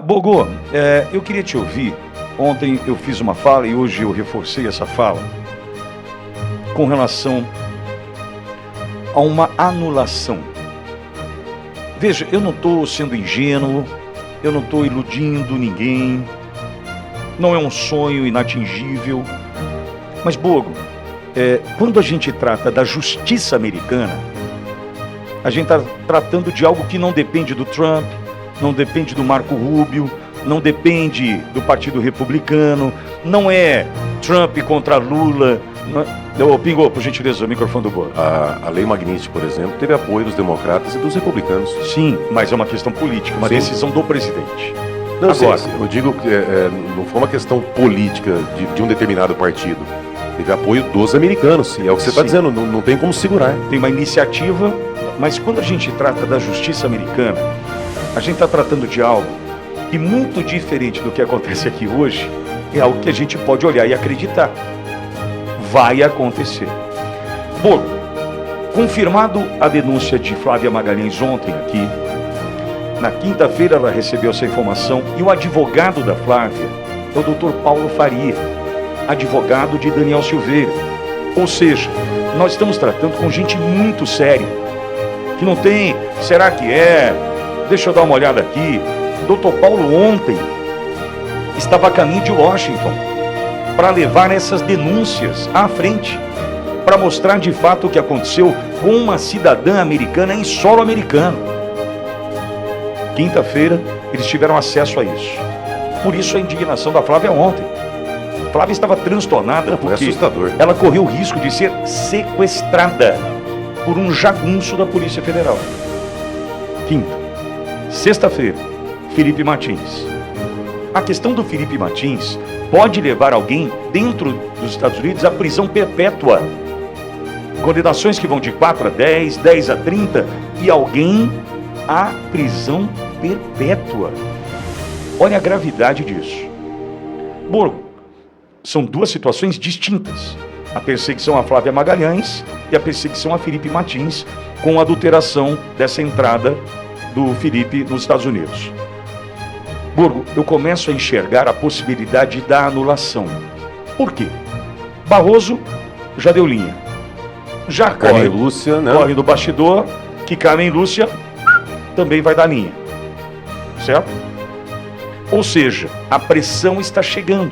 Bogô, eu queria te ouvir. Ontem eu fiz uma fala e hoje eu reforcei essa fala com relação a uma anulação. Veja, eu não estou sendo ingênuo, eu não estou iludindo ninguém, não é um sonho inatingível. Mas, Bogo, quando a gente trata da justiça americana, a gente está tratando de algo que não depende do Trump, não depende do Marco Rubio, não depende do Partido Republicano, não é Trump contra Lula. Pingo, por gentileza, o microfone do Bogo. A Lei Magnitsky, por exemplo, teve apoio dos democratas e dos republicanos. Sim, mas é uma questão política, uma decisão do presidente. Não, agora, eu digo que não foi uma questão política de um determinado partido. Teve apoio dos americanos, e é o que você está dizendo, não tem como segurar. Tem uma iniciativa, mas quando a gente trata da justiça americana, a gente está tratando de algo que, muito diferente do que acontece aqui hoje, é algo que a gente pode olhar e acreditar. Vai acontecer. Bom, confirmado a denúncia de Flávia Magalhães ontem aqui, na quinta-feira ela recebeu essa informação e o advogado da Flávia é o Dr. Paulo Faria, advogado de Daniel Silveira. Ou seja, nós estamos tratando com gente muito séria, que não tem, será que é? Deixa eu dar uma olhada aqui. Dr. Paulo ontem estava a caminho de Washington para levar essas denúncias à frente, para mostrar de fato o que aconteceu com uma cidadã americana em solo americano. Quinta-feira, eles tiveram acesso a isso. Por isso a indignação da Flávia ontem. Flávia estava transtornada porque ela correu o risco de ser sequestrada por um jagunço da Polícia Federal. Quinta. Sexta-feira, Felipe Martins. A questão do Felipe Martins pode levar alguém dentro dos Estados Unidos à prisão perpétua. Condenações que vão de 4 a 10, 10 a 30 e alguém à prisão perpétua. Olha a gravidade disso. Borgo, são duas situações distintas. A perseguição a Flávia Magalhães e a perseguição a Felipe Martins com a adulteração dessa entrada do Felipe nos Estados Unidos. Borgo, eu começo a enxergar a possibilidade da anulação. Por quê? Barroso já deu linha. Já corre, Lúcia, né? Corre no bastidor que Carmen Lúcia também vai dar linha. Certo? Ou seja, a pressão está chegando.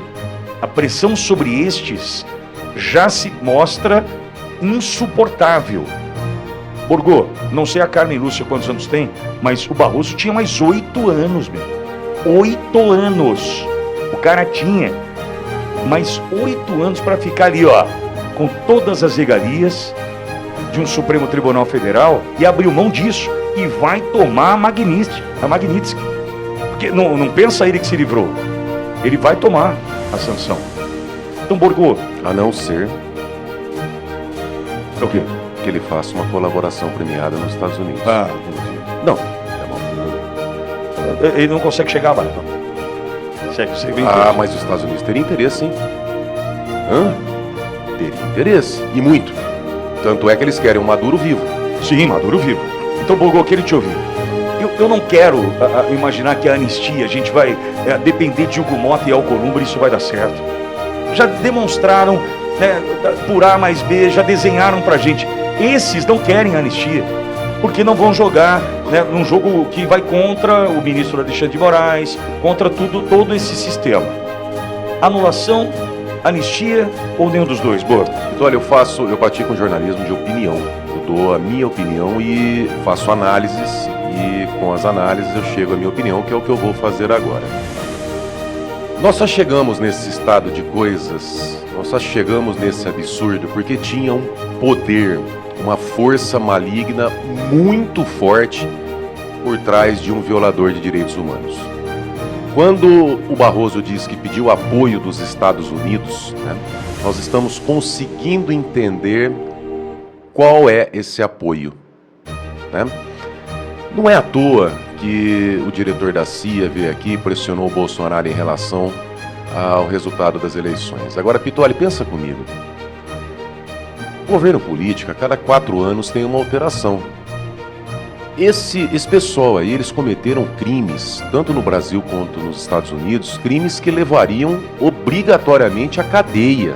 A pressão sobre estes já se mostra insuportável. Borgo, não sei a Carmen Lúcia quantos anos tem, mas o Barroso tinha mais 8 anos, meu. 8 anos. O cara tinha mais 8 anos para ficar ali, ó, com todas as regalias de um Supremo Tribunal Federal e abriu mão disso e vai tomar a Magnitsky. Porque não pensa ele que se livrou. Ele vai tomar a sanção. Então, Borgo, a não ser o quê? Que ele faça uma colaboração premiada nos Estados Unidos. Não. Ele não consegue chegar lá. Mas os Estados Unidos teriam interesse, hein? Teria interesse. E muito. Tanto é que eles querem um Maduro vivo. Sim, Maduro vivo. Então, Borgo, eu queria te ouvir. Eu não quero imaginar que a anistia, a gente vai depender de Hugo Mota e Alcolumbre, isso vai dar certo. Já demonstraram, né, por A mais B, já desenharam pra gente. Esses não querem anistia, porque não vão jogar, né, num jogo que vai contra o ministro Alexandre de Moraes, contra todo esse sistema. Anulação, anistia ou nenhum dos dois, Borgo? Então, olha, eu pratico um jornalismo de opinião. Eu dou a minha opinião e faço análises, e com as análises eu chego à minha opinião, que é o que eu vou fazer agora. Nós só chegamos nesse estado de coisas, nós só chegamos nesse absurdo porque tinha um poder, uma força maligna muito forte por trás de um violador de direitos humanos. Quando o Barroso diz que pediu apoio dos Estados Unidos, né, nós estamos conseguindo entender qual é esse apoio, né? Não é à toa que o diretor da CIA veio aqui e pressionou o Bolsonaro em relação ao resultado das eleições. Agora, Pitoli, pensa comigo. O governo político, a cada 4 anos, tem uma alteração. esse pessoal aí, eles cometeram crimes, tanto no Brasil quanto nos Estados Unidos, crimes que levariam obrigatoriamente à cadeia.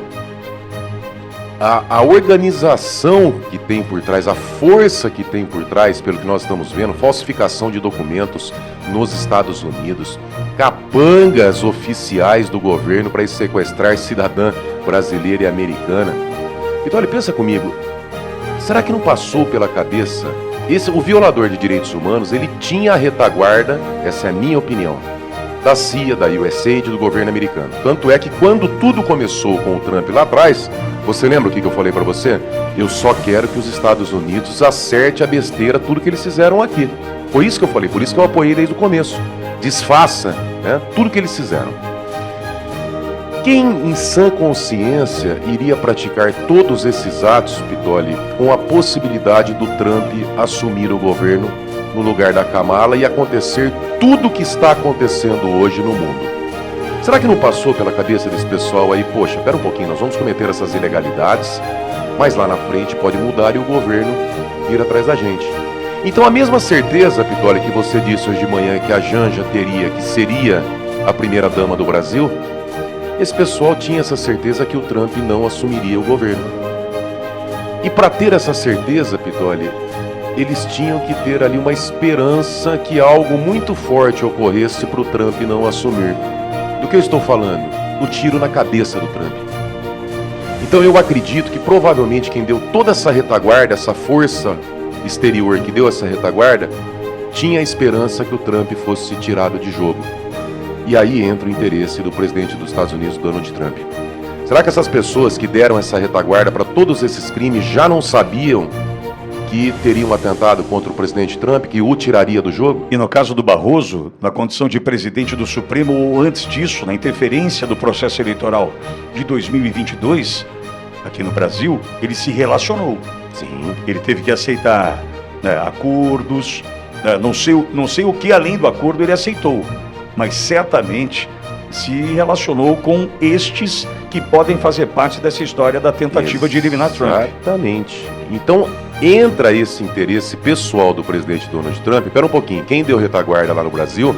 A organização que tem por trás, a força que tem por trás, pelo que nós estamos vendo, falsificação de documentos nos Estados Unidos, capangas oficiais do governo para sequestrar cidadã brasileira e americana. Então, olha, pensa comigo, será que não passou pela cabeça, o violador de direitos humanos, ele tinha a retaguarda, essa é a minha opinião, da CIA, da USAID, do governo americano. Tanto é que quando tudo começou com o Trump lá atrás, você lembra o que eu falei para você? Eu só quero que os Estados Unidos acerte a besteira tudo que eles fizeram aqui. Foi isso que eu falei, por isso que eu apoiei desde o começo. Desfaça, né, tudo que eles fizeram. Quem em sã consciência iria praticar todos esses atos, Pitoli, com a possibilidade do Trump assumir o governo no lugar da Kamala e acontecer tudo o que está acontecendo hoje no mundo? Será que não passou pela cabeça desse pessoal aí, poxa, espera um pouquinho, nós vamos cometer essas ilegalidades, mas lá na frente pode mudar e o governo ir atrás da gente? Então a mesma certeza, Pitoli, que você disse hoje de manhã que a Janja teria, que seria a primeira-dama do Brasil, esse pessoal tinha essa certeza que o Trump não assumiria o governo. E para ter essa certeza, Pitoli, eles tinham que ter ali uma esperança que algo muito forte ocorresse para o Trump não assumir. Do que eu estou falando? O tiro na cabeça do Trump. Então eu acredito que provavelmente quem deu toda essa retaguarda, essa força exterior que deu essa retaguarda, tinha a esperança que o Trump fosse tirado de jogo. E aí entra o interesse do presidente dos Estados Unidos, Donald Trump. Será que essas pessoas que deram essa retaguarda para todos esses crimes já não sabiam que teriam atentado contra o presidente Trump, que o tiraria do jogo? E no caso do Barroso, na condição de presidente do Supremo, ou antes disso, na interferência do processo eleitoral de 2022, aqui no Brasil, ele se relacionou. Sim. Ele teve que aceitar, né, acordos, não sei o que além do acordo ele aceitou, mas certamente se relacionou com estes que podem fazer parte dessa história da tentativa de eliminar Trump. Exatamente. Então entra esse interesse pessoal do presidente Donald Trump. Espera um pouquinho, quem deu retaguarda lá no Brasil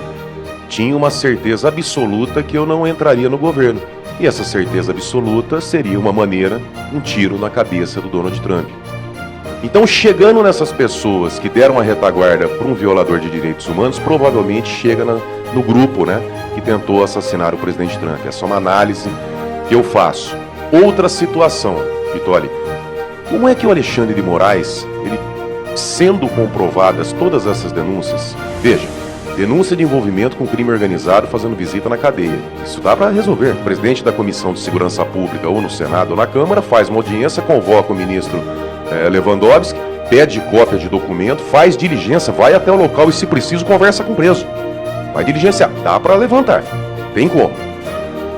tinha uma certeza absoluta que eu não entraria no governo. E essa certeza absoluta seria uma maneira, um tiro na cabeça do Donald Trump. Então, chegando nessas pessoas que deram a retaguarda para um violador de direitos humanos, provavelmente chega no grupo, né, que tentou assassinar o presidente Trump. Essa é uma análise que eu faço. Outra situação, Pitoli, como é que o Alexandre de Moraes, ele, sendo comprovadas todas essas denúncias, veja, denúncia de envolvimento com crime organizado fazendo visita na cadeia, isso dá para resolver. O presidente da Comissão de Segurança Pública, ou no Senado ou na Câmara, faz uma audiência, convoca o ministro Lewandowski, pede cópia de documento, faz diligência, vai até o local e, se preciso, conversa com o preso. Vai diligenciar, dá para levantar, tem como.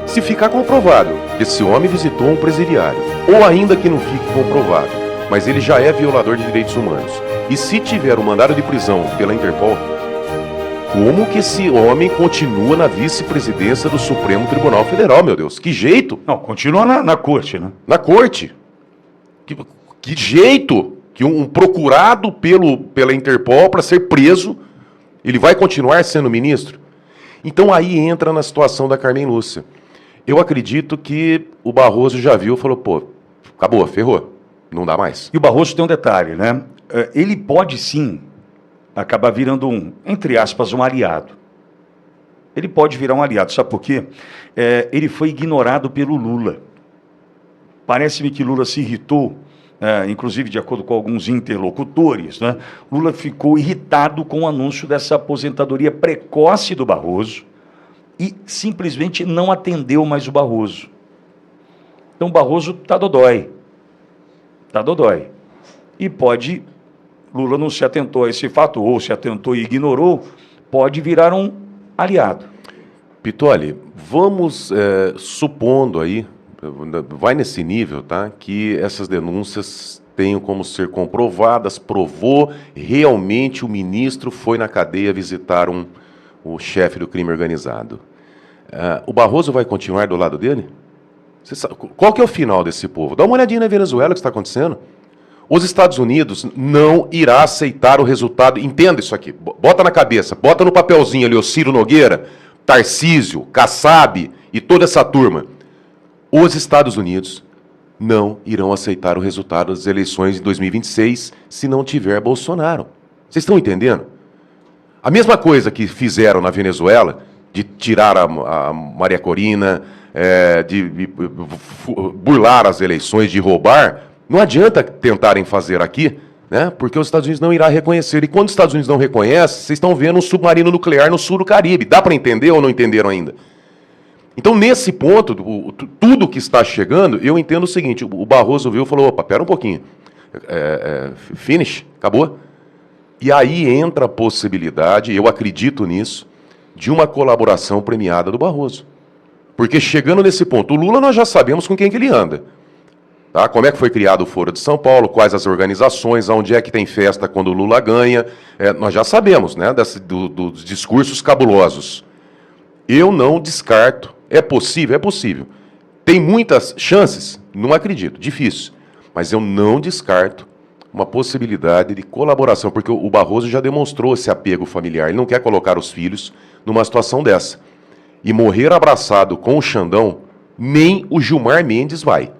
Se ficar comprovado que esse homem visitou um presidiário, ou ainda que não fique comprovado, mas ele já é violador de direitos humanos, e se tiver um mandado de prisão pela Interpol, como que esse homem continua na vice-presidência do Supremo Tribunal Federal, meu Deus? Que jeito? Não, continua na corte, né? Na corte. Que jeito que um procurado pela Interpol para ser preso, ele vai continuar sendo ministro? Então aí entra na situação da Carmen Lúcia. Eu acredito que o Barroso já viu e falou, pô, acabou, ferrou, não dá mais. E o Barroso tem um detalhe, né? Ele pode sim acabar virando entre aspas, um aliado. Ele pode virar um aliado, sabe por quê? Ele foi ignorado pelo Lula. Parece-me que Lula se irritou, inclusive de acordo com alguns interlocutores, né? Lula ficou irritado com o anúncio dessa aposentadoria precoce do Barroso e simplesmente não atendeu mais o Barroso. Então o Barroso tá dodói. E pode, Lula não se atentou a esse fato, ou se atentou e ignorou, pode virar um aliado. Pitoli, vamos supondo aí, vai nesse nível, tá? Que essas denúncias tenham como ser comprovadas, provou, realmente o ministro foi na cadeia visitar o chefe do crime organizado. O Barroso vai continuar do lado dele? Você sabe, qual que é o final desse povo? Dá uma olhadinha na Venezuela, o que está acontecendo. Os Estados Unidos não irá aceitar o resultado. Entenda isso aqui. Bota na cabeça, bota no papelzinho ali o Ciro Nogueira, Tarcísio, Kassab e toda essa turma. Os Estados Unidos não irão aceitar o resultado das eleições de 2026 se não tiver Bolsonaro. Vocês estão entendendo? A mesma coisa que fizeram na Venezuela, de tirar a Maria Corina, de burlar as eleições, de roubar, não adianta tentarem fazer aqui, né? Porque os Estados Unidos não irá reconhecer. E quando os Estados Unidos não reconhecem, vocês estão vendo um submarino nuclear no sul do Caribe. Dá para entender ou não entenderam ainda? Então, nesse ponto, tudo que está chegando, eu entendo o seguinte, o Barroso viu e falou, opa, pera um pouquinho, finish, acabou? E aí entra a possibilidade, eu acredito nisso, de uma colaboração premiada do Barroso. Porque chegando nesse ponto, o Lula nós já sabemos com quem que ele anda. Tá? Como é que foi criado o Foro de São Paulo, quais as organizações, onde é que tem festa quando o Lula ganha, nós já sabemos, né, dos discursos cabulosos. Eu não descarto. É possível? É possível. Tem muitas chances? Não acredito, difícil. Mas eu não descarto uma possibilidade de colaboração, porque o Barroso já demonstrou esse apego familiar. Ele não quer colocar os filhos numa situação dessa. E morrer abraçado com o Xandão, nem o Gilmar Mendes vai.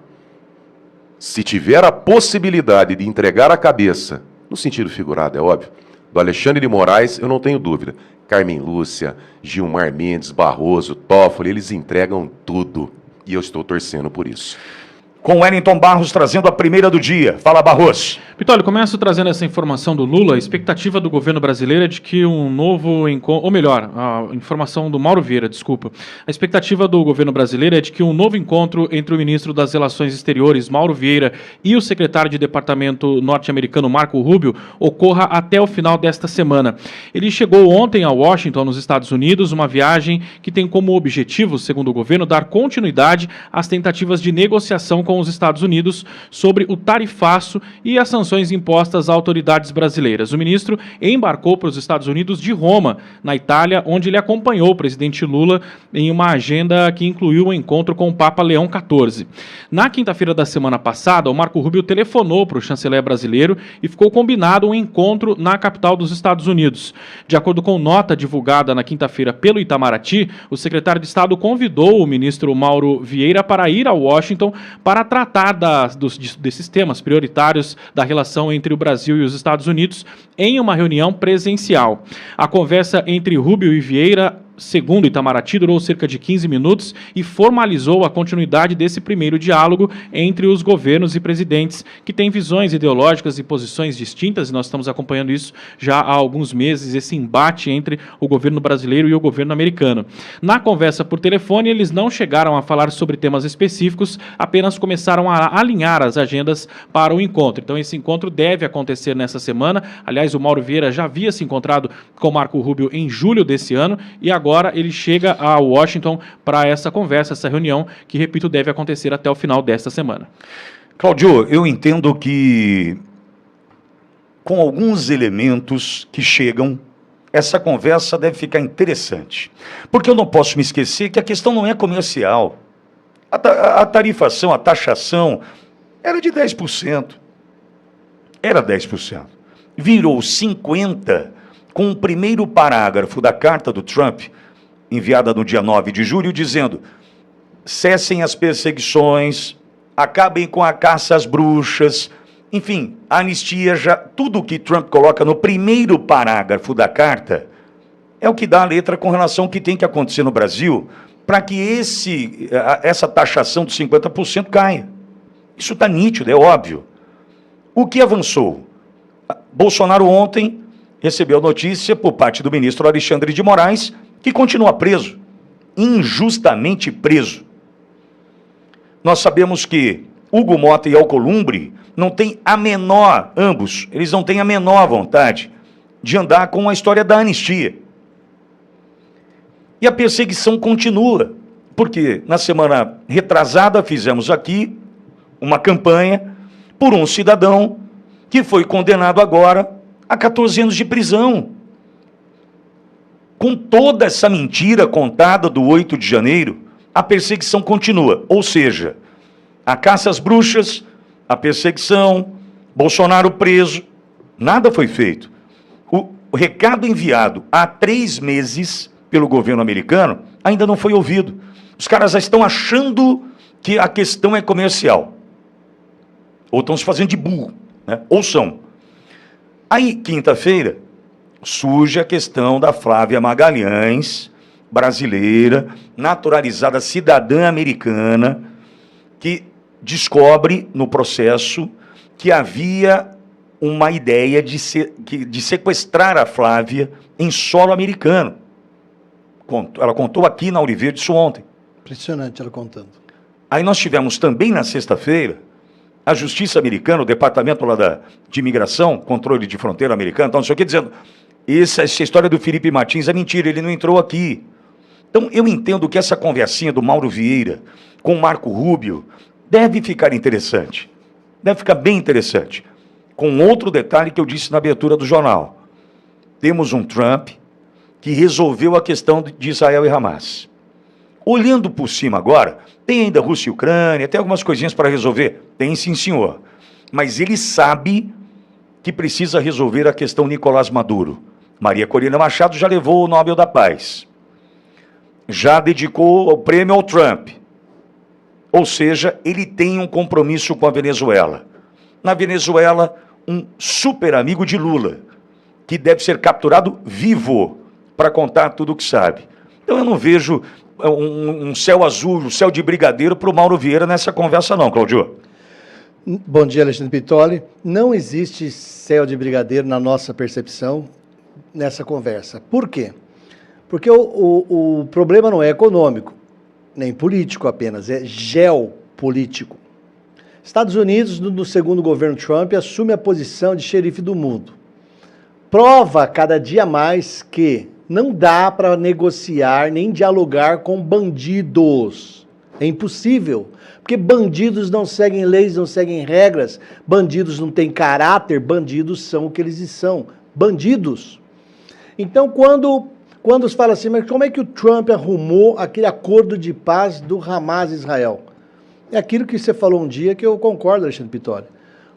Se tiver a possibilidade de entregar a cabeça, no sentido figurado, é óbvio, do Alexandre de Moraes, eu não tenho dúvida. Carmen Lúcia, Gilmar Mendes, Barroso, Toffoli, eles entregam tudo. E eu estou torcendo por isso. Com Wellington Barros trazendo a primeira do dia. Fala, Barros. Pitoli, começo trazendo essa informação do Lula. A expectativa do governo brasileiro é de que um novo encontro, ou melhor, a informação do Mauro Vieira, desculpa. A expectativa do governo brasileiro é de que um novo encontro entre o ministro das Relações Exteriores, Mauro Vieira, e o secretário de Departamento norte-americano, Marco Rubio, ocorra até o final desta semana. Ele chegou ontem a Washington, nos Estados Unidos, uma viagem que tem como objetivo, segundo o governo, dar continuidade às tentativas de negociação com os Estados Unidos sobre o tarifaço e as sanções impostas a autoridades brasileiras. O ministro embarcou para os Estados Unidos de Roma, na Itália, onde ele acompanhou o presidente Lula em uma agenda que incluiu o encontro com o Papa Leão XIV. Na quinta-feira da semana passada, o Marco Rubio telefonou para o chanceler brasileiro e ficou combinado um encontro na capital dos Estados Unidos. De acordo com nota divulgada na quinta-feira pelo Itamaraty, o secretário de Estado convidou o ministro Mauro Vieira para ir a Washington para tratar desses temas prioritários da relação entre o Brasil e os Estados Unidos em uma reunião presencial. A conversa entre Rubio e Vieira, segundo Itamaraty, durou cerca de 15 minutos e formalizou a continuidade desse primeiro diálogo entre os governos e presidentes que têm visões ideológicas e posições distintas, e nós estamos acompanhando isso já há alguns meses, esse embate entre o governo brasileiro e o governo americano. Na conversa por telefone, eles não chegaram a falar sobre temas específicos, apenas começaram a alinhar as agendas para o encontro. Então esse encontro deve acontecer nessa semana. Aliás, o Mauro Vieira já havia se encontrado com Marco Rubio em julho desse ano e agora ele chega a Washington para essa conversa, essa reunião, que, repito, deve acontecer até o final desta semana. Cláudio, eu entendo que, com alguns elementos que chegam, essa conversa deve ficar interessante. Porque eu não posso me esquecer que a questão não é comercial. A tarifação, a taxação, era de 10%. Era 10%. Virou 50% com o primeiro parágrafo da carta do Trump, enviada no dia 9 de julho, dizendo: cessem as perseguições, acabem com a caça às bruxas, enfim, a anistia, já, tudo que Trump coloca no primeiro parágrafo da carta é o que dá a letra com relação ao que tem que acontecer no Brasil para que essa taxação de 50% caia. Isso está nítido, é óbvio. O que avançou? Bolsonaro ontem recebeu notícia por parte do ministro Alexandre de Moraes que continua preso, injustamente preso. Nós sabemos que Hugo Mota e Alcolumbre não têm a menor, ambos, eles não têm a menor vontade de andar com a história da anistia. E a perseguição continua, porque na semana retrasada fizemos aqui uma campanha por um cidadão que foi condenado agora a 14 anos de prisão. Com toda essa mentira contada do 8 de janeiro, a perseguição continua. Ou seja, a caça às bruxas, a perseguição, Bolsonaro preso, nada foi feito. O recado enviado há 3 meses pelo governo americano ainda não foi ouvido. Os caras já estão achando que a questão é comercial. Ou estão se fazendo de burro, né? Ou são. Aí, quinta-feira, surge a questão da Flávia Magalhães, brasileira, naturalizada cidadã americana, que descobre no processo que havia uma ideia de sequestrar a Flávia em solo americano. Ela contou aqui na Ouro Verde isso ontem. Impressionante ela contando. Aí nós tivemos também na sexta-feira a Justiça Americana, o Departamento lá de Imigração, Controle de Fronteira Americano, não sei o que, dizendo, essa história do Felipe Martins é mentira, ele não entrou aqui. Então, eu entendo que essa conversinha do Mauro Vieira com o Marco Rubio deve ficar interessante. Deve ficar bem interessante. Com outro detalhe que eu disse na abertura do jornal. Temos um Trump que resolveu a questão de Israel e Hamas. Olhando por cima agora, tem ainda Rússia e Ucrânia, tem algumas coisinhas para resolver? Tem sim, senhor. Mas ele sabe que precisa resolver a questão Nicolás Maduro. Maria Corina Machado já levou o Nobel da Paz. Já dedicou o prêmio ao Trump. Ou seja, ele tem um compromisso com a Venezuela. Na Venezuela, um super amigo de Lula, que deve ser capturado vivo para contar tudo o que sabe. Então eu não vejo um céu azul, um céu de brigadeiro para o Mauro Vieira nessa conversa não, Claudio. Bom dia, Alexandre Pitoli. Não existe céu de brigadeiro na nossa percepção nessa conversa. Por quê? Porque o problema não é econômico, nem político apenas, é geopolítico. Estados Unidos, no segundo governo Trump, assume a posição de xerife do mundo. Prova cada dia mais que não dá para negociar nem dialogar com bandidos. É impossível, porque bandidos não seguem leis, não seguem regras, bandidos não têm caráter, bandidos são o que eles são, bandidos. Então, quando se fala assim, mas como é que o Trump arrumou aquele acordo de paz do Hamas e Israel? É aquilo que você falou um dia que eu concordo, Alexandre Pitoli.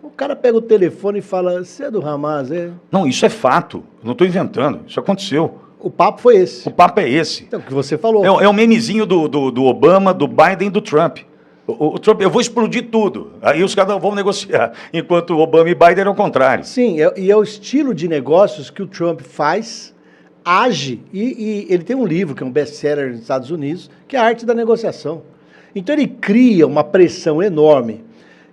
O cara pega o telefone e fala, você é do Hamas, é? Não, isso é fato, não estou inventando, isso aconteceu. O papo foi esse. O papo é esse. É o que você falou. É o memezinho do Obama, do Biden e do Trump. O Trump, eu vou explodir tudo. Aí os caras vão negociar. Enquanto o Obama e Biden eram o contrário. Sim, e é o estilo de negócios que o Trump faz, age, e ele tem um livro, que é um best-seller nos Estados Unidos, que é a arte da negociação. Então ele cria uma pressão enorme.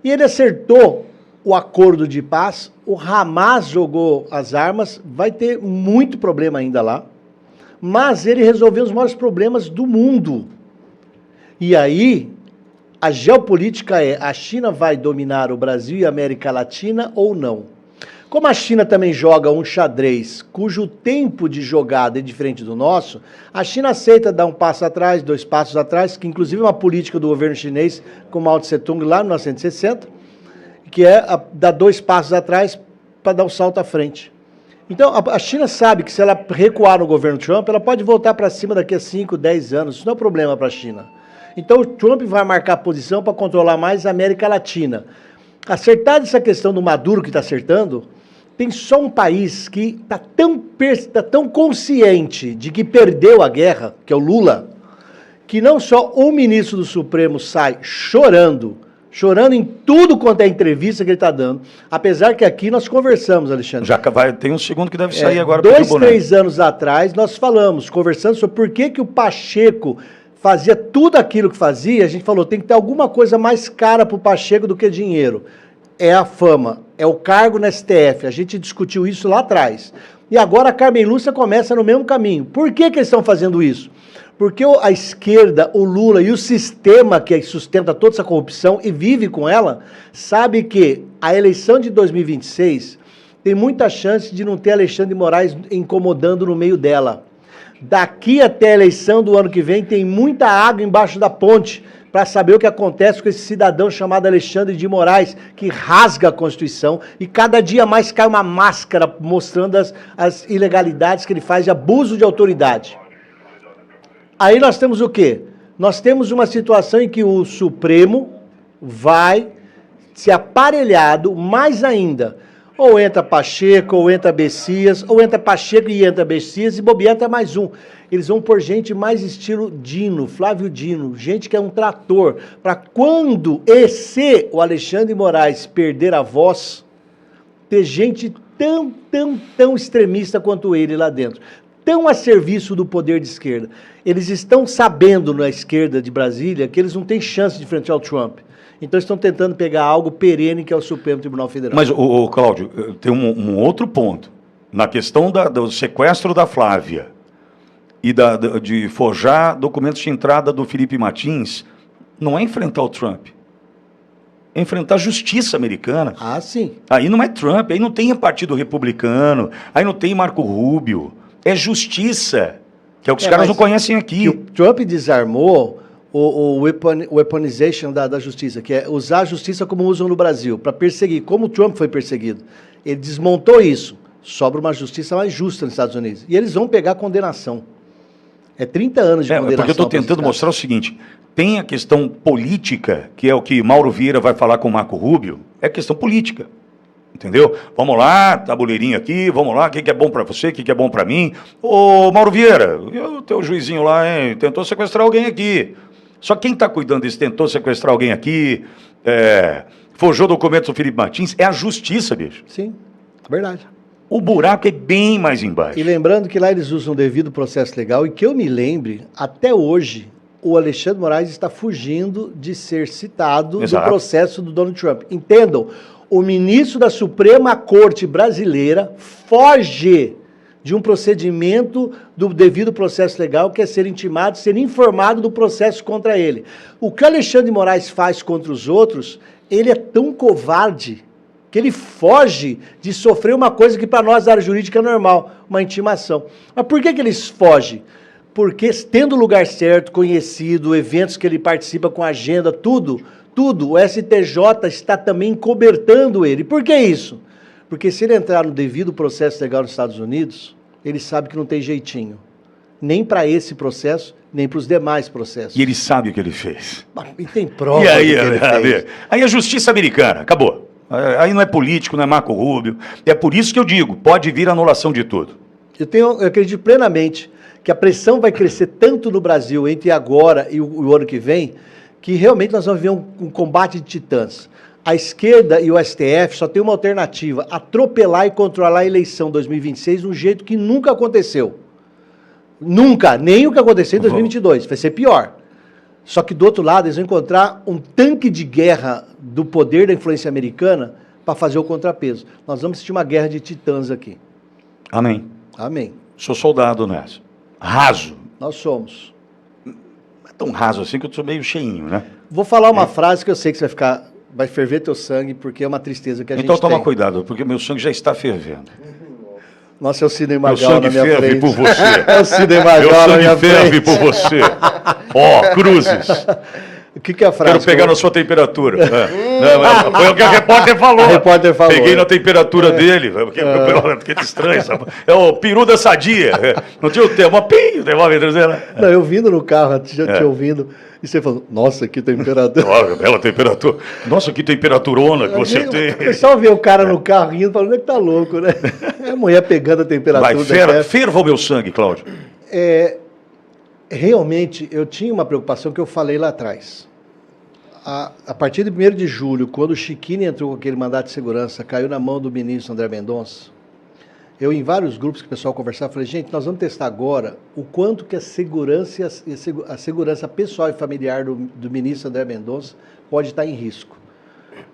E ele acertou o acordo de paz, o Hamas jogou as armas, vai ter muito problema ainda lá, mas ele resolveu os maiores problemas do mundo. E aí, a geopolítica é, a China vai dominar o Brasil e a América Latina ou não? Como a China também joga um xadrez cujo tempo de jogada é diferente do nosso, a China aceita dar um passo atrás, 2 passos atrás, que inclusive é uma política do governo chinês com Mao Tse-tung lá em 1960, que é dar 2 passos atrás para dar um salto à frente. Então, a China sabe que se ela recuar no governo Trump, ela pode voltar para cima daqui a 5, 10 anos. Isso não é um problema para a China. Então, o Trump vai marcar posição para controlar mais a América Latina. Acertar essa questão do Maduro que está acertando, tem só um país que está tão consciente de que perdeu a guerra, que é o Lula, que não só o ministro do Supremo sai chorando em tudo quanto é entrevista que ele está dando, apesar que aqui nós conversamos, Alexandre. Já tem um segundo que deve sair agora. 2, 3 anos atrás, nós falamos, conversando sobre por que o Pacheco fazia tudo aquilo que fazia, a gente falou, tem que ter alguma coisa mais cara para o Pacheco do que dinheiro. É a fama, é o cargo na STF, a gente discutiu isso lá atrás. E agora a Carmen Lúcia começa no mesmo caminho. Por que eles estão fazendo isso? Porque a esquerda, o Lula e o sistema que sustenta toda essa corrupção e vive com ela, sabe que a eleição de 2026 tem muita chance de não ter Alexandre de Moraes incomodando no meio dela. Daqui até a eleição do ano que vem tem muita água embaixo da ponte para saber o que acontece com esse cidadão chamado Alexandre de Moraes, que rasga a Constituição e cada dia mais cai uma máscara mostrando as ilegalidades que ele faz de abuso de autoridade. Aí nós temos o quê? Nós temos uma situação em que o Supremo vai ser aparelhado mais ainda. Ou entra Pacheco, ou entra Bessias, ou entra Pacheco e entra Bessias, e bobear entra mais um. Eles vão pôr gente mais estilo Dino, Flávio Dino, gente que é um trator, para quando e se o Alexandre de Moraes perder a voz, ter gente tão extremista quanto ele lá dentro. Tão a serviço do poder de esquerda. Eles estão sabendo na esquerda de Brasília que eles não têm chance de enfrentar o Trump. Então estão tentando pegar algo perene que é o Supremo Tribunal Federal. Mas, Cláudio, tem um outro ponto. Na questão do sequestro da Flávia e de forjar documentos de entrada do Felipe Martins, não é enfrentar o Trump. É enfrentar a justiça americana. Ah, sim. Aí não é Trump, aí não tem Partido Republicano, aí não tem Marco Rubio. É justiça, que é o que os caras não conhecem aqui. Que o Trump desarmou o weaponization da justiça, que é usar a justiça como usam no Brasil, para perseguir, como o Trump foi perseguido. Ele desmontou isso. Sobra uma justiça mais justa nos Estados Unidos. E eles vão pegar condenação. É 30 anos de condenação. Porque eu estou tentando mostrar o seguinte, tem a questão política, que é o que Mauro Vieira vai falar com o Marco Rubio, é questão política. Entendeu? Vamos lá, tabuleirinho aqui, vamos lá, o que é bom para você, o que é bom para mim. Ô, Mauro Vieira, o teu juizinho lá, hein, tentou sequestrar alguém aqui. Só quem está cuidando disso, tentou sequestrar alguém aqui, forjou documentos do Felipe Martins, é a justiça, bicho. Sim, verdade. O buraco é bem mais embaixo. E lembrando que lá eles usam o devido processo legal, e que eu me lembre, até hoje, o Alexandre de Moraes está fugindo de ser citado do processo do Donald Trump. Entendam? O ministro da Suprema Corte Brasileira foge de um procedimento do devido processo legal, que é ser intimado, ser informado do processo contra ele. O que o Alexandre de Moraes faz contra os outros, ele é tão covarde que ele foge de sofrer uma coisa que para nós da área jurídica é normal, uma intimação. Mas por que eles fogem? Porque tendo o lugar certo, conhecido, eventos que ele participa com agenda, tudo, o STJ está também cobertando ele. Por que isso? Porque se ele entrar no devido processo legal nos Estados Unidos, ele sabe que não tem jeitinho. Nem para esse processo, nem para os demais processos. E ele sabe o que ele fez. E tem prova do que ele fez. Aí a justiça americana, acabou. Aí não é político, não é Marco Rubio. É por isso que eu digo, pode vir a anulação de tudo. Eu acredito plenamente que a pressão vai crescer tanto no Brasil entre agora e o ano que vem, que realmente nós vamos ver um combate de titãs. A esquerda e o STF só tem uma alternativa, atropelar e controlar a eleição 2026 de um jeito que nunca aconteceu. Nunca, nem o que aconteceu em 2022, vai ser pior. Só que do outro lado eles vão encontrar um tanque de guerra do poder da influência americana para fazer o contrapeso. Nós vamos assistir uma guerra de titãs aqui. Amém. Amém. Sou soldado nessa. Raso. Nós somos. Tão raso assim que eu sou meio cheinho, né? Vou falar uma frase que eu sei que você vai ferver teu sangue, porque é uma tristeza que a gente tem. Então toma cuidado, porque meu sangue já está fervendo. Nossa, é o Sidney Magal na minha frente. Meu sangue ferve por você. É o Sidney Magal na minha frente. Meu sangue ferve por você. Ó, cruzes. O que é a frase? Quero pegar na sua temperatura. Foi o que a repórter falou. A repórter falou. Peguei na temperatura dele. Que estranho. É o peru da sadia. Não tinha o tema. Não, eu vindo no carro, te ouvindo, e você falando, nossa, que temperatura. Olha, bela temperatura. Nossa, que temperaturona que você tem. O pessoal vê o cara no carro rindo, falando, é que tá louco, né? É a mulher pegando a temperatura. Vai, ferva o meu sangue, Cláudio. Realmente, eu tinha uma preocupação que eu falei lá atrás. A partir de 1º de julho, quando o Chiquini entrou com aquele mandato de segurança, caiu na mão do ministro André Mendonça, eu, em vários grupos que o pessoal conversava, falei, gente, nós vamos testar agora o quanto que a segurança pessoal e familiar do ministro André Mendonça pode estar em risco.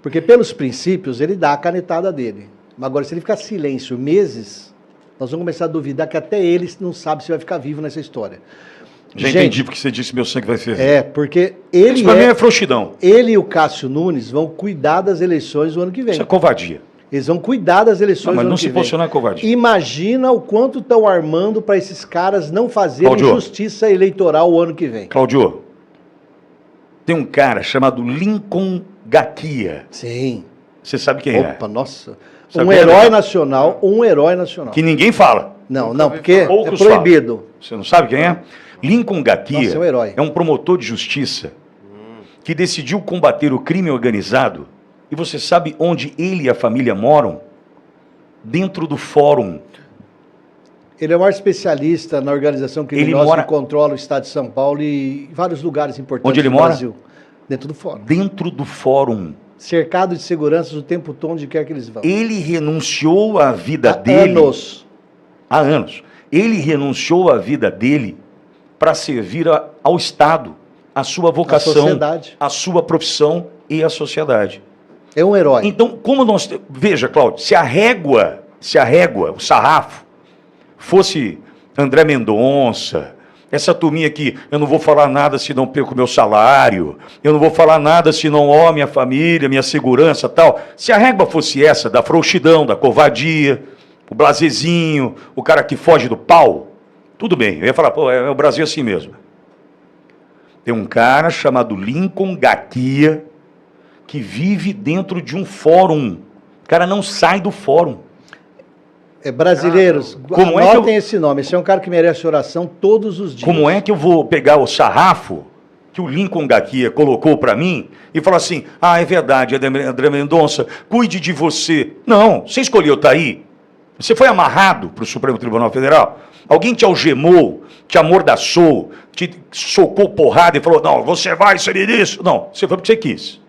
Porque, pelos princípios, ele dá a canetada dele. Mas agora, se ele ficar silêncio meses, nós vamos começar a duvidar que até ele não sabe se vai ficar vivo nessa história. Já entendi porque você disse meu sangue vai ferver. É, porque ele. Isso pra mim é frouxidão. Ele e o Cássio Nunes vão cuidar das eleições do ano que vem. Isso é covardia. Eles vão cuidar das eleições do ano que vem. Mas não se posicionar é covardia. Imagina o quanto estão armando para esses caras não fazerem justiça eleitoral o ano que vem. Cláudio, tem um cara chamado Lincoln Gakia. Sim. Você sabe quem é? Opa, nossa. Um herói nacional, Que ninguém fala. Não, porque é proibido. Falam. Você não sabe quem é? Lincoln Gakia é um herói. É um promotor de justiça que decidiu combater o crime organizado E você sabe onde ele e a família moram? Dentro do fórum. Ele é o maior especialista na organização criminosa que controla o estado de São Paulo e vários lugares importantes onde ele do mora? Brasil. Dentro do fórum. Dentro do fórum. Cercado de seguranças o tempo todo, onde quer que eles vão. Ele renunciou à vida dele. Há anos. Ele renunciou à vida dele para servir ao Estado, à sua vocação, à sua profissão e à sociedade. É um herói. Então, como nós... Veja, Cláudio, se a régua, o sarrafo, fosse André Mendonça, essa turminha aqui, eu não vou falar nada se não perco meu salário, eu não vou falar nada se não minha família, minha segurança, tal. Se a régua fosse essa, da frouxidão, da covardia, o blazezinho, o cara que foge do pau, tudo bem. Eu ia falar, pô, é o Brasil assim mesmo. Tem um cara chamado Lincoln Gaquia, que vive dentro de um fórum. O cara não sai do fórum. Brasileiros, anotem esse nome. Esse é um cara que merece oração todos os dias. Como é que eu vou pegar o sarrafo que o Lincoln Gaquia colocou para mim e falar assim, é verdade, André Mendonça, cuide de você. Não, você escolheu estar aí. Você foi amarrado para o Supremo Tribunal Federal. Alguém te algemou, te amordaçou, te socou porrada e falou, não, você vai ser isso. Não, você foi porque você quis.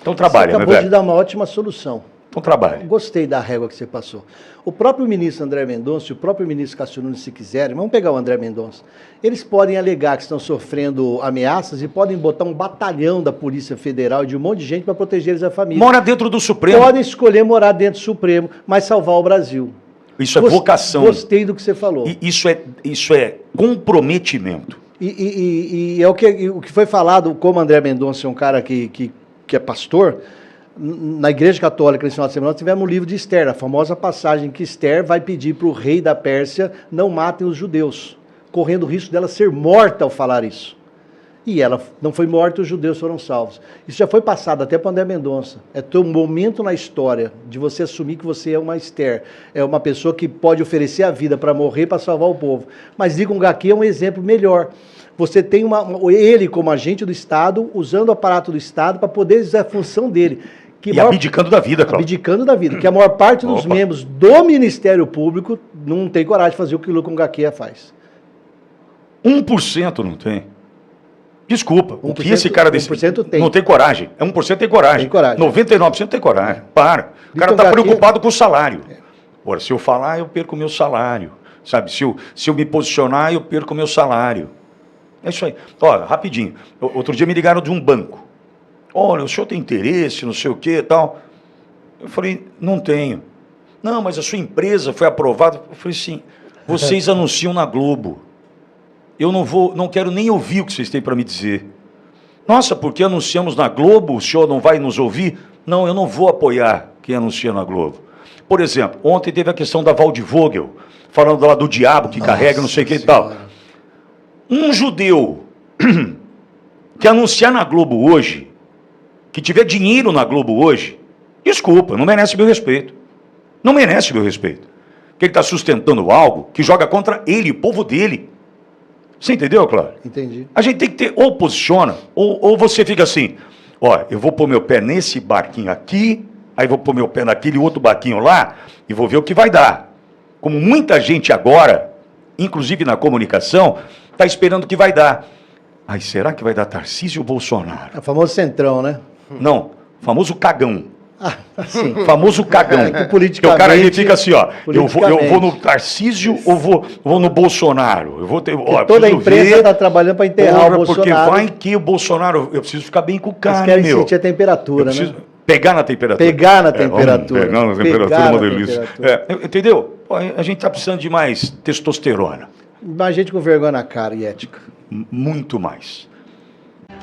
Então trabalha, meu velho. Você acabou de dar uma ótima solução. Então trabalha. Gostei da régua que você passou. O próprio ministro André Mendonça e o próprio ministro Cássio Nunes, se quiserem, vamos pegar o André Mendonça, eles podem alegar que estão sofrendo ameaças e podem botar um batalhão da Polícia Federal e de um monte de gente para proteger eles e a família. Mora dentro do Supremo. Podem escolher morar dentro do Supremo, mas salvar o Brasil. Isso é vocação. Gostei do que você falou. Isso é comprometimento. E é o que foi falado, como André Mendonça é um cara que é pastor. Na Igreja Católica, nesse final de semana, nós tivemos um livro de Esther, a famosa passagem que Esther vai pedir para o rei da Pérsia não matem os judeus, correndo o risco dela ser morta ao falar isso. E ela não foi morta, os judeus foram salvos. Isso já foi passado até para André Mendonça. É um momento na história de você assumir que você é uma Esther, é uma pessoa que pode oferecer a vida para morrer, para salvar o povo. Mas Lincoln Gaquia é um exemplo melhor. Você tem ele como agente do Estado, usando o aparato do Estado para poder exercer a função dele. Abdicando da vida, Cláudio. Abdicando da vida, que a maior parte dos membros do Ministério Público não tem coragem de fazer o que o Lincoln Gaquia faz. 1% não tem. Desculpa, o que esse cara desse... 1% tem. Não tem coragem. 1% tem coragem. Tem coragem. 99% tem coragem. Para. O cara está preocupado com o salário. Ora, se eu falar, eu perco o meu salário. Sabe, se eu me posicionar, eu perco o meu salário. É isso aí. Olha, rapidinho. Outro dia me ligaram de um banco. Olha, o senhor tem interesse, não sei o que e tal. Eu falei, não tenho. Não, mas a sua empresa foi aprovada. Eu falei, sim. Vocês anunciam na Globo. Eu não quero nem ouvir o que vocês têm para me dizer. Nossa, porque anunciamos na Globo, o senhor não vai nos ouvir? Não, eu não vou apoiar quem anuncia na Globo. Por exemplo, ontem teve a questão da Waldvogel, falando lá do diabo que carrega, não sei o que e tal. Um judeu que anunciar na Globo hoje, que tiver dinheiro na Globo hoje, desculpa, não merece meu respeito. Não merece meu respeito. Porque ele está sustentando algo que joga contra ele, o povo dele. Você entendeu, Cláudio? Entendi. A gente tem que ter, ou posiciona, ou você fica assim, ó, eu vou pôr meu pé nesse barquinho aqui, aí vou pôr meu pé naquele outro barquinho lá, e vou ver o que vai dar. Como muita gente agora, inclusive na comunicação, está esperando o que vai dar. Ai, será que vai dar Tarcísio ou Bolsonaro? É o famoso centrão, né? Não, famoso cagão. Sim. Famoso cagão. Politicamente, o cara ele fica assim, ó, eu vou no Tarcísio ou vou no Bolsonaro? Eu vou ter, ó, toda a imprensa está trabalhando para enterrar o Bolsonaro. Porque vai que o Bolsonaro, eu preciso ficar bem com o cara, eles querem sentir a temperatura, né? Pegar na temperatura. Pegar na temperatura. Pegar na temperatura, uma delícia. Entendeu? A gente está precisando de mais testosterona. Mais gente com vergonha na cara e ética. Muito mais.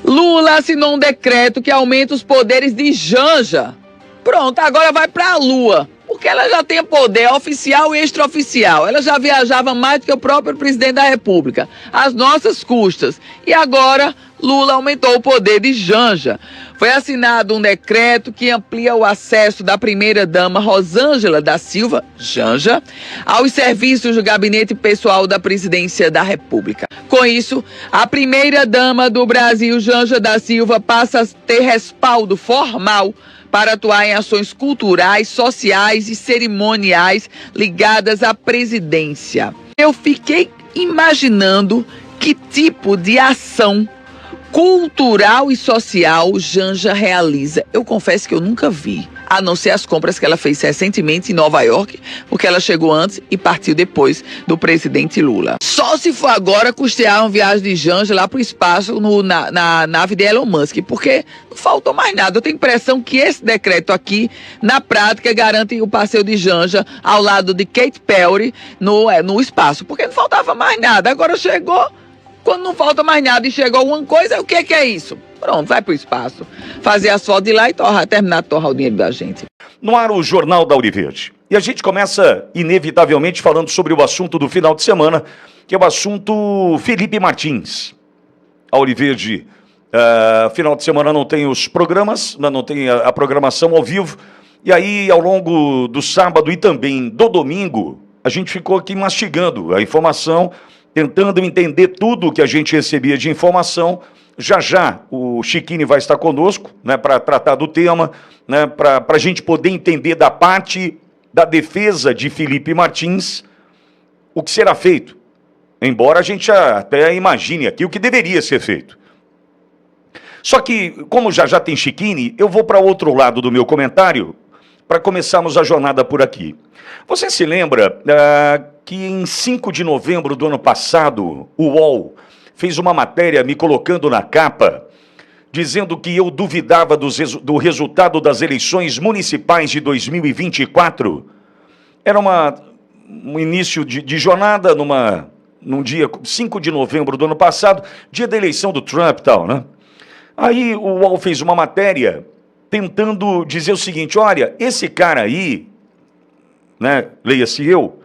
Lula assinou um decreto que aumenta os poderes de Janja. Pronto, agora vai para a Lua. Porque ela já tem poder oficial e extraoficial. Ela já viajava mais do que o próprio presidente da República, às nossas custas. E agora, Lula aumentou o poder de Janja. Foi assinado um decreto que amplia o acesso da primeira-dama Rosângela da Silva, Janja, aos serviços do gabinete pessoal da presidência da República. Com isso, a primeira-dama do Brasil, Janja da Silva, passa a ter respaldo formal para atuar em ações culturais, sociais e cerimoniais ligadas à presidência. Eu fiquei imaginando que tipo de ação cultural e social Janja realiza. Eu confesso que eu nunca vi, a não ser as compras que ela fez recentemente em Nova York, porque ela chegou antes e partiu depois do presidente Lula. Só se for agora custear uma viagem de Janja lá para o espaço na nave de Elon Musk, porque não faltou mais nada. Eu tenho a impressão que esse decreto aqui, na prática, garante o passeio de Janja ao lado de Katy Perry no espaço, porque não faltava mais nada. Agora chegou... Quando não falta mais nada e chegou alguma coisa, o que é isso? Pronto, vai pro espaço. Fazer as fotos de lá e terminar de torrar o dinheiro da gente. No ar, o Jornal da Ouriverde. E a gente começa, inevitavelmente, falando sobre o assunto do final de semana, que é o assunto Felipe Martins. A Ouriverde, final de semana não tem os programas, não tem a programação ao vivo. E aí, ao longo do sábado e também do domingo, a gente ficou aqui mastigando a informação, tentando entender tudo o que a gente recebia de informação. Já já o Chiquini vai estar conosco, né, para tratar do tema, né, para a gente poder entender da parte da defesa de Felipe Martins o que será feito. Embora a gente até imagine aqui o que deveria ser feito. Só que, como já tem Chiquini, eu vou para outro lado do meu comentário para começarmos a jornada por aqui. Você se lembra que em 5 de novembro do ano passado, o UOL fez uma matéria me colocando na capa, dizendo que eu duvidava do resultado das eleições municipais de 2024? Era um início de jornada num dia 5 de novembro do ano passado, dia da eleição do Trump e tal, né? Aí o UOL fez uma matéria tentando dizer o seguinte: olha, esse cara aí, né, leia-se eu,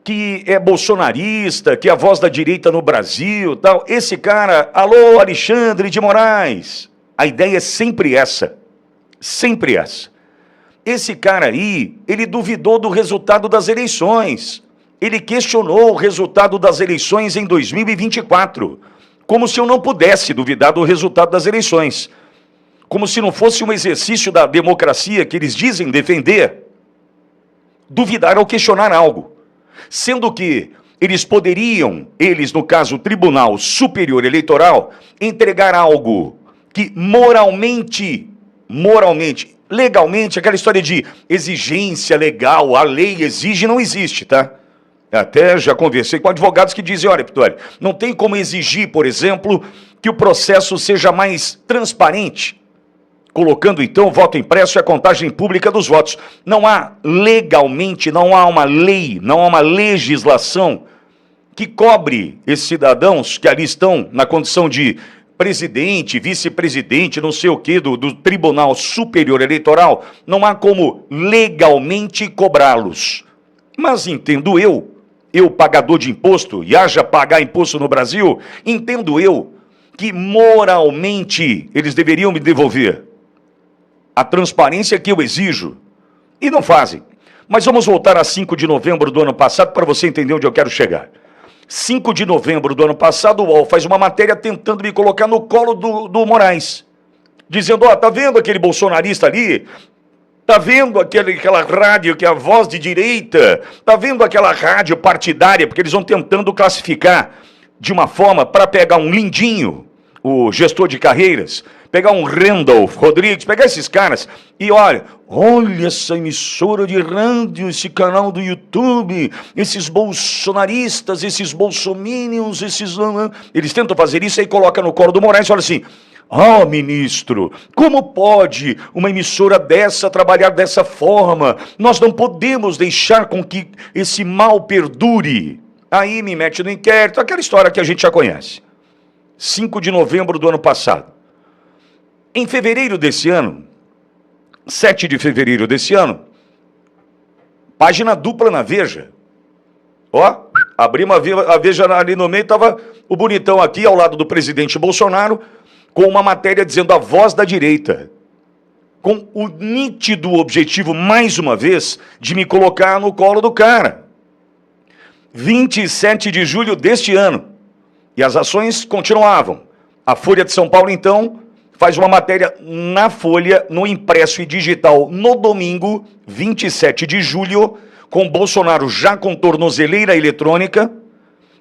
que é bolsonarista, que é a voz da direita no Brasil, tal, esse cara, alô, Alexandre de Moraes. A ideia é sempre essa, sempre essa. Esse cara aí, ele duvidou do resultado das eleições, ele questionou o resultado das eleições em 2024, como se eu não pudesse duvidar do resultado das eleições, como se não fosse um exercício da democracia que eles dizem defender, duvidar ou questionar algo. Sendo que eles poderiam, no caso o Tribunal Superior Eleitoral, entregar algo que moralmente, legalmente, aquela história de exigência legal, a lei exige, não existe, tá? Até já conversei com advogados que dizem, olha, Vitória, não tem como exigir, por exemplo, que o processo seja mais transparente, colocando então o voto impresso e a contagem pública dos votos. Não há legalmente, não há uma lei, não há uma legislação que cobre esses cidadãos que ali estão na condição de presidente, vice-presidente, não sei o quê, do Tribunal Superior Eleitoral. Não há como legalmente cobrá-los. Mas entendo eu pagador de imposto, e haja pagar imposto no Brasil, entendo eu que moralmente eles deveriam me devolver a transparência que eu exijo, e não fazem. Mas vamos voltar a 5 de novembro do ano passado para você entender onde eu quero chegar. 5 de novembro do ano passado, o UOL faz uma matéria tentando me colocar no colo do Moraes, dizendo, ó, tá vendo aquele bolsonarista ali? Tá vendo aquela rádio que é a voz de direita? Tá vendo aquela rádio partidária? Porque eles vão tentando classificar de uma forma para pegar um Lindinho, o gestor de carreiras, pegar um Randolph Rodrigues, pegar esses caras e olha essa emissora de rádio, esse canal do YouTube, esses bolsonaristas, esses bolsominions, eles tentam fazer isso e coloca no colo do Moraes e olha assim, ministro, como pode uma emissora dessa trabalhar dessa forma? Nós não podemos deixar com que esse mal perdure. Aí me mete no inquérito, aquela história que a gente já conhece. 5 de novembro do ano passado. Em fevereiro desse ano, 7 de fevereiro desse ano, página dupla na Veja. Ó, abrimos a Veja ali no meio, estava o bonitão aqui ao lado do presidente Bolsonaro, com uma matéria dizendo a voz da direita, com o nítido objetivo, mais uma vez, de me colocar no colo do cara. 27 de julho deste ano. E as ações continuavam. A Folha de São Paulo, então, faz uma matéria na Folha, no impresso e digital, no domingo, 27 de julho, com Bolsonaro já com tornozeleira eletrônica,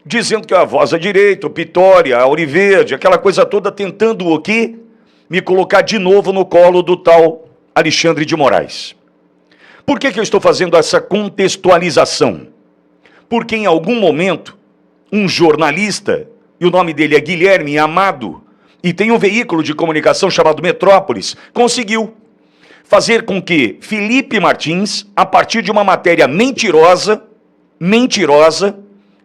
dizendo que a voz à direita, o Pitória, a Auriverde, aquela coisa toda, tentando o quê? Me colocar de novo no colo do tal Alexandre de Moraes. Por que eu estou fazendo essa contextualização? Porque em algum momento, um jornalista, e o nome dele é Guilherme Amado, e tem um veículo de comunicação chamado Metrópolis, conseguiu fazer com que Felipe Martins, a partir de uma matéria mentirosa,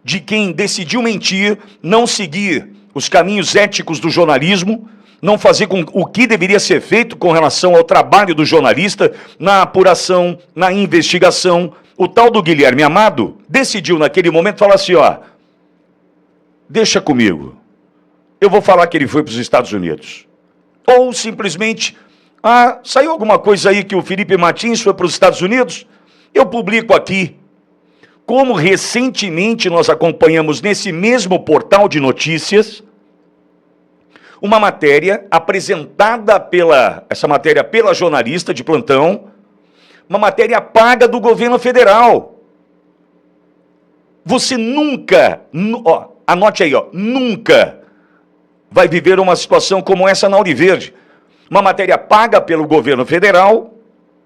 de quem decidiu mentir, não seguir os caminhos éticos do jornalismo, não fazer com o que deveria ser feito com relação ao trabalho do jornalista, na apuração, na investigação, o tal do Guilherme Amado decidiu naquele momento falar assim, ó, deixa comigo, eu vou falar que ele foi para os Estados Unidos. Ou simplesmente, saiu alguma coisa aí que o Felipe Martins foi para os Estados Unidos? Eu publico aqui. Como recentemente nós acompanhamos nesse mesmo portal de notícias, uma matéria apresentada essa matéria pela jornalista de plantão, uma matéria paga do governo federal. Você nunca, anote aí, nunca vai viver uma situação como essa na Auriverde. Uma matéria paga pelo governo federal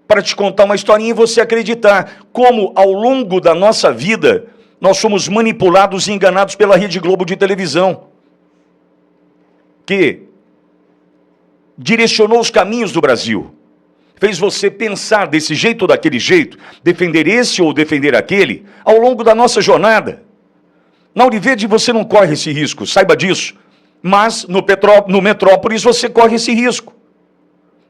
para te contar uma historinha e você acreditar como ao longo da nossa vida nós somos manipulados e enganados pela Rede Globo de televisão, que direcionou os caminhos do Brasil, fez você pensar desse jeito ou daquele jeito, defender esse ou defender aquele, ao longo da nossa jornada. Na Auriverde você não corre esse risco, saiba disso, mas no Metrópolis você corre esse risco.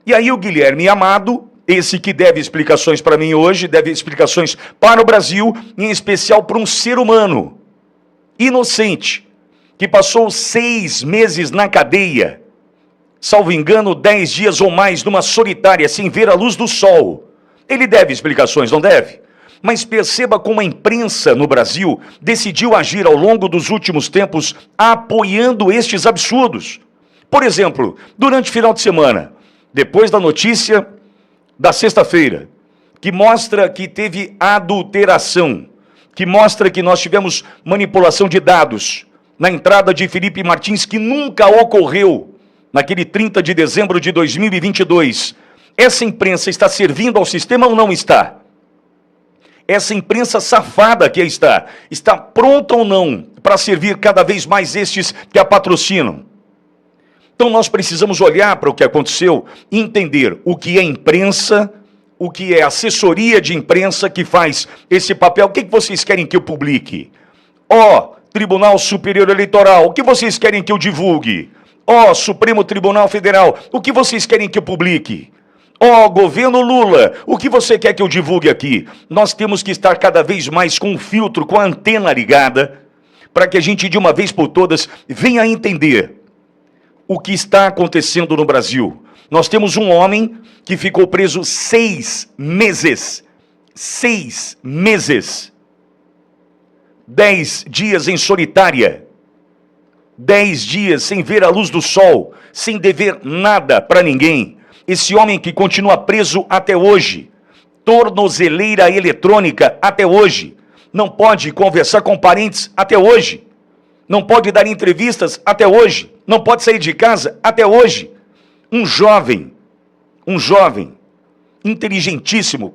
E aí o Guilherme Amado, esse que deve explicações para mim hoje, deve explicações para o Brasil, em especial para um ser humano inocente, que passou 6 meses na cadeia, salvo engano, 10 dias ou mais, numa solitária, sem ver a luz do sol. Ele deve explicações, não deve? Mas perceba como a imprensa no Brasil decidiu agir ao longo dos últimos tempos apoiando estes absurdos. Por exemplo, durante o final de semana, depois da notícia da sexta-feira, que mostra que teve adulteração, que mostra que nós tivemos manipulação de dados na entrada de Felipe Martins, que nunca ocorreu naquele 30 de dezembro de 2022. Essa imprensa está servindo ao sistema ou não está? Essa imprensa safada que está pronta ou não para servir cada vez mais estes que a patrocinam? Então nós precisamos olhar para o que aconteceu e entender o que é imprensa, o que é assessoria de imprensa que faz esse papel. O que vocês querem que eu publique? Tribunal Superior Eleitoral, o que vocês querem que eu divulgue? Supremo Tribunal Federal, o que vocês querem que eu publique? Governo Lula, o que você quer que eu divulgue aqui? Nós temos que estar cada vez mais com o filtro, com a antena ligada, para que a gente, de uma vez por todas, venha a entender o que está acontecendo no Brasil. Nós temos um homem que ficou preso 6 meses. 6 meses. 10 dias em solitária. 10 dias sem ver a luz do sol, sem dever nada para ninguém. Esse homem que continua preso até hoje, tornozeleira eletrônica até hoje, não pode conversar com parentes até hoje, não pode dar entrevistas até hoje, não pode sair de casa até hoje. Um jovem inteligentíssimo,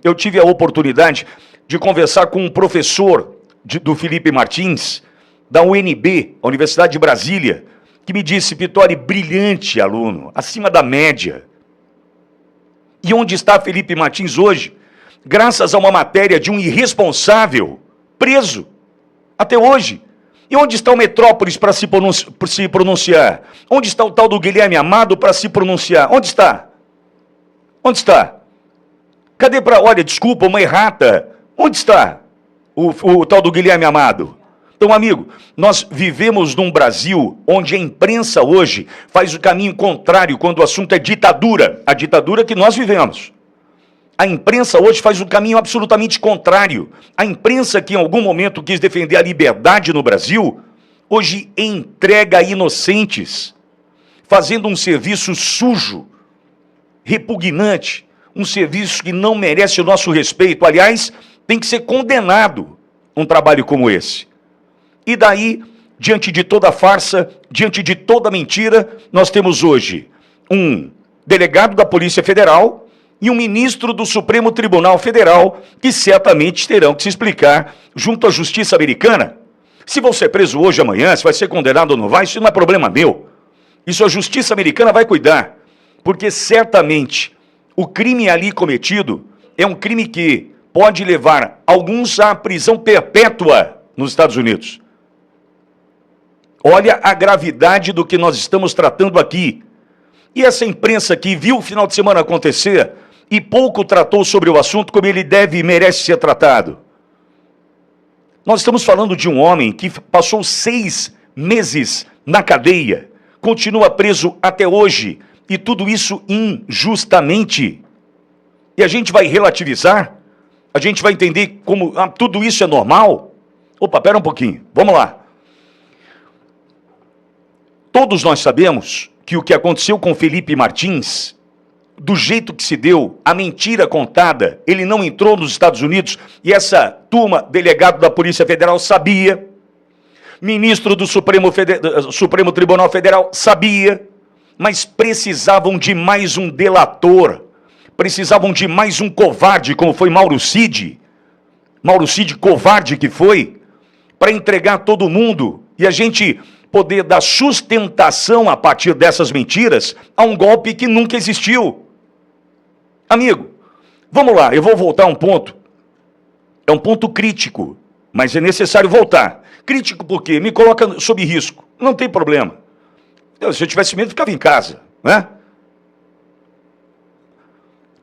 eu tive a oportunidade de conversar com um professor do Felipe Martins, da UNB, a Universidade de Brasília, que me disse, Pitóri, brilhante aluno, acima da média. E onde está Felipe Martins hoje? Graças a uma matéria de um irresponsável preso, até hoje. E onde está o Metrópolis para se pronunciar? Onde está o tal do Guilherme Amado para se pronunciar? Onde está? Onde está? Cadê olha, desculpa, uma errata. Onde está o tal do Guilherme Amado? Então, amigo, nós vivemos num Brasil onde a imprensa hoje faz o caminho contrário quando o assunto é ditadura. A ditadura que nós vivemos. A imprensa hoje faz o caminho absolutamente contrário. A imprensa que em algum momento quis defender a liberdade no Brasil, hoje entrega inocentes. fazendo um serviço sujo, repugnante, um serviço que não merece o nosso respeito. Aliás, tem que ser condenado um trabalho como esse. E daí, diante de toda a farsa, diante de toda a mentira, nós temos hoje um delegado da Polícia Federal e um ministro do Supremo Tribunal Federal que certamente terão que se explicar junto à Justiça Americana. Se vão ser preso hoje, amanhã, se vai ser condenado ou não vai, isso não é problema meu. Isso a Justiça Americana vai cuidar, porque certamente o crime ali cometido é um crime que pode levar alguns à prisão perpétua nos Estados Unidos. Olha a gravidade do que nós estamos tratando aqui. E essa imprensa que viu o final de semana acontecer e pouco tratou sobre o assunto como ele deve e merece ser tratado. Nós estamos falando de um homem que passou 6 meses na cadeia, continua preso até hoje, e tudo isso injustamente. E a gente vai relativizar? A gente vai entender como tudo isso é normal? Opa, pera um pouquinho, vamos lá. Todos nós sabemos que o que aconteceu com Felipe Martins, do jeito que se deu, a mentira contada, ele não entrou nos Estados Unidos e essa turma, delegado da Polícia Federal, sabia, ministro do Supremo Tribunal Federal sabia, mas precisavam de mais um delator, precisavam de mais um covarde, como foi Mauro Cid covarde que foi, para entregar todo mundo e a gente poder dar sustentação a partir dessas mentiras a um golpe que nunca existiu. Amigo, vamos lá, eu vou voltar a um ponto. É um ponto crítico, mas é necessário voltar. Crítico porque me coloca sob risco. Não tem problema. Se eu tivesse medo, eu ficava em casa, né?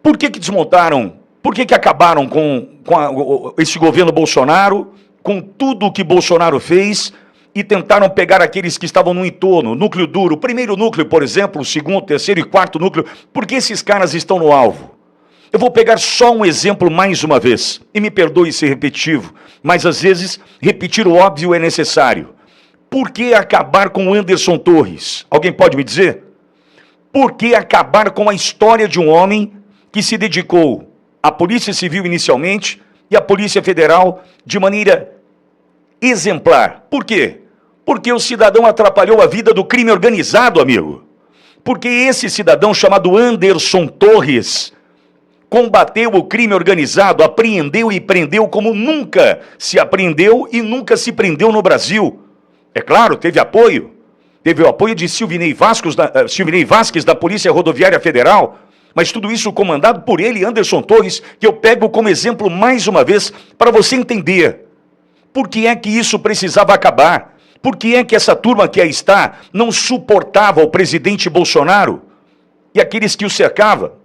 Por que desmontaram? Por que acabaram com esse governo Bolsonaro, com tudo o que Bolsonaro fez, e tentaram pegar aqueles que estavam no entorno, núcleo duro, o primeiro núcleo, por exemplo, o segundo, terceiro e quarto núcleo, porque esses caras estão no alvo? Eu vou pegar só um exemplo mais uma vez, e me perdoe ser repetitivo, mas às vezes repetir o óbvio é necessário. Por que acabar com o Anderson Torres? Alguém pode me dizer? Por que acabar com a história de um homem que se dedicou à Polícia Civil inicialmente e à Polícia Federal de maneira exemplar? Por quê? Porque o cidadão atrapalhou a vida do crime organizado, amigo. Porque esse cidadão chamado Anderson Torres combateu o crime organizado, apreendeu e prendeu como nunca se apreendeu e nunca se prendeu no Brasil. É claro, teve apoio. Teve o apoio de Silvinei Vasquez da Polícia Rodoviária Federal, mas tudo isso comandado por ele, Anderson Torres, que eu pego como exemplo mais uma vez para você entender. Por que é que isso precisava acabar? Por que é que essa turma que aí está não suportava o presidente Bolsonaro e aqueles que o cercavam?